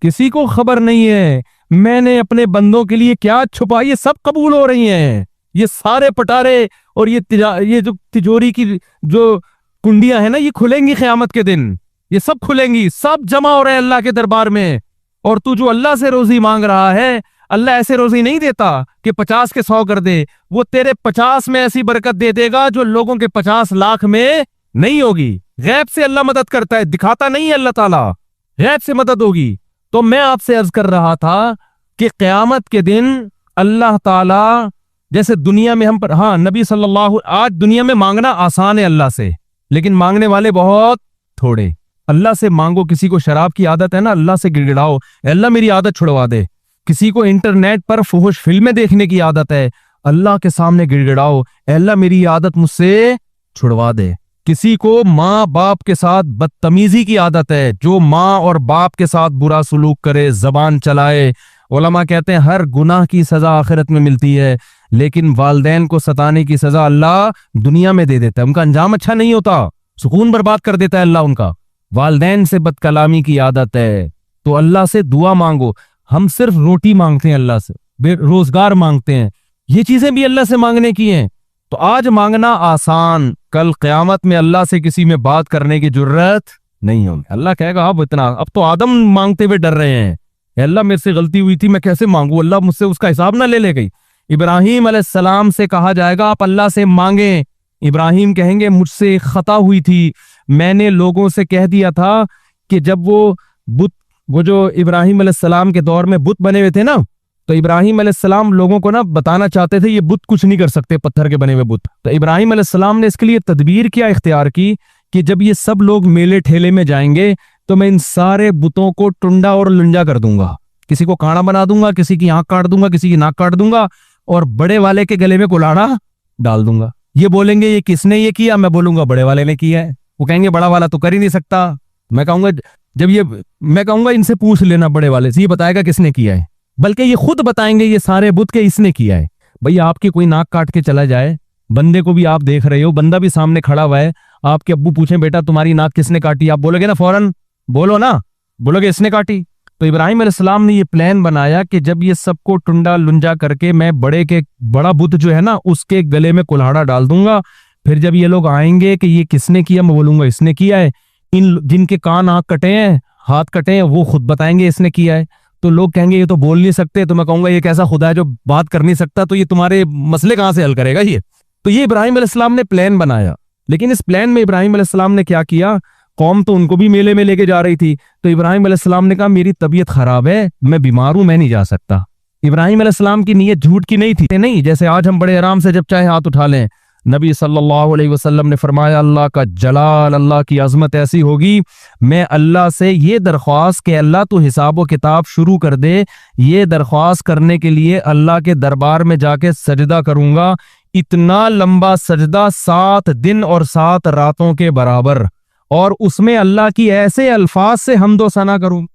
किसी को खबर नहीं है मैंने अपने बंदों के लिए क्या छुपा। ये सब कबूल हो रही हैं, ये सारे पटारे और ये जो तिजोरी की जो कुंडियां है ना, ये खुलेंगी क़यामत के दिन, ये सब खुलेंगी, सब जमा हो रहे हैं अल्लाह के दरबार में। और तू जो अल्लाह से रोजी मांग रहा है, अल्लाह ऐसे रोजी नहीं देता कि 50 के 100 कर दे। वो तेरे 50 में ऐसी बरकत दे देगा जो लोगों के 50 लाख में नहीं होगी। गैब से अल्लाह मदद करता है, दिखाता नहीं है अल्लाह ताला, गैब से मदद होगी। तो मैं आपसे अर्ज कर रहा था कि क़यामत के दिन अल्लाह ताला जैसे दुनिया में हम पर, हाँ नबी सल्लल्लाहु, आज दुनिया में मांगना आसान है अल्लाह से, लेकिन मांगने वाले बहुत थोड़े। अल्लाह से मांगो। किसी को शराब की आदत है ना, अल्लाह से गिड़गिड़ाओ, अल्लाह मेरी आदत छुड़वा दे। किसी को इंटरनेट पर फुहुश फिल्में देखने की आदत है, अल्लाह के सामने गिड़गिड़ाओ, अल्लाह मेरी आदत मुझसे छुड़वा दे। किसी को माँ बाप के साथ बदतमीजी की आदत है, जो माँ और बाप के साथ बुरा सलूक करे, जबान चलाए, उलमा कहते हैं हर गुनाह की सजा आखिरत में मिलती है, लेकिन वालदैन को सताने की सजा अल्लाह दुनिया में दे देता है। उनका अंजाम अच्छा नहीं होता, सुकून बर्बाद कर देता है अल्लाह उनका। वालदैन से बदकलामी की आदत है, तो अल्लाह से दुआ मांगो। हम सिर्फ रोटी मांगते हैं अल्लाह से, रोजगार मांगते हैं, ये चीजें भी अल्लाह से मांगने की हैं। तो आज मांगना आसान, कल क़यामत में अल्लाह से किसी में बात करने की जरूरत नहीं होगी। अल्लाह कहेगा अब तो आदम मांगते हुए डर रहे हैं, अल्लाह मेरे से गलती हुई थी, मैं कैसे मांगू, अल्लाह मुझसे उसका हिसाब ना ले गई। इब्राहिम अलैहिस्सलाम से कहा जाएगा आप अल्लाह से मांगे। इब्राहिम कहेंगे मुझसे खता हुई थी, मैंने लोगों से कह दिया था कि जब वो जो इब्राहिम अलैहिस्सलाम के दौर में बुत बने हुए थे ना, तो इब्राहिम अलैहिस्सलाम लोगों को ना बताना चाहते थे ये बुत कुछ नहीं कर सकते, पत्थर के बने हुए बुत। तो इब्राहिम अलैहिस्सलाम ने इसके लिए तदबीर क्या इख्तियार की कि जब ये सब लोग मेले ठेले में जाएंगे तो मैं इन सारे बुतों को टुंडा और लुंजा कर दूंगा, किसी को कांड़ा बना दूंगा, किसी की आंख काट दूंगा, किसी की नाक काट दूंगा, और बड़े वाले के गले में कुल्हाड़ा डाल दूंगा। ये बोलेंगे ये किसने ये किया, मैं बोलूंगा बड़े वाले ने किया है। वो कहेंगे बड़ा वाला तो कर ही नहीं सकता। मैं कहूंगा इनसे पूछ लेना बड़े वाले से, ये बताएगा किसने किया है। बल्कि ये खुद बताएंगे ये सारे बुत के इसने किया है। भैया आपकी कोई नाक काट के चला जाए, बंदे को भी आप देख रहे हो, बंदा भी सामने खड़ा हुआ है, आपके अब्बू पूछें बेटा तुम्हारी नाक किसने काटी, आप बोलोगे ना फौरन, बोलो ना, बोलोगे इसने काटी। तो इब्राहिम अलैहिस्सलाम ने ये प्लान बनाया कि जब ये सबको टुंडा लुंजा करके मैं बड़ा बुत जो है ना उसके गले में कुल्हाड़ा डाल दूंगा, फिर जब ये लोग आएंगे कि ये किसने किया, मैं बोलूंगा इसने किया है। इन जिनके कान आंख कटे हैं, हाथ कटे हैं, वो खुद बताएंगे इसने किया है। तो लोग कहेंगे ये तो बोल नहीं सकते, तो मैं कहूंगा ये कैसा खुदा है जो बात कर नहीं सकता, तो ये तुम्हारे मसले कहां से हल करेगा ये। तो ये इब्राहिम अलैहिस्सलाम ने प्लान बनाया, लेकिन इस प्लान में इब्राहिम अलैहिस्सलाम ने क्या किया, कौम तो उनको भी मेले में लेके जा रही थी, तो इब्राहिम अलैहिस्सलाम ने कहा मेरी तबीयत खराब है, मैं बीमार हूं, मैं नहीं जा सकता। इब्राहिम अलैहिस्सलाम की नीयत झूठ की नहीं थी, नहीं जैसे आज हम बड़े आराम से जब चाहे हाथ उठा लें। नबी सल्लल्लाहु अलैहि वसल्लम ने फरमाया अल्लाह का जलाल, अल्लाह की अजमत ऐसी होगी, मैं अल्लाह से ये दरख्वास्त कि अल्लाह तो हिसाब व किताब शुरू कर दे, ये दरख्वास्त करने के लिए अल्लाह के दरबार में जाके सजदा करूंगा, इतना लंबा सजदा 7 दिन और 7 रातों के बराबर, और उसमें अल्लाह की ऐसे अल्फाज से हम्दो सना करूं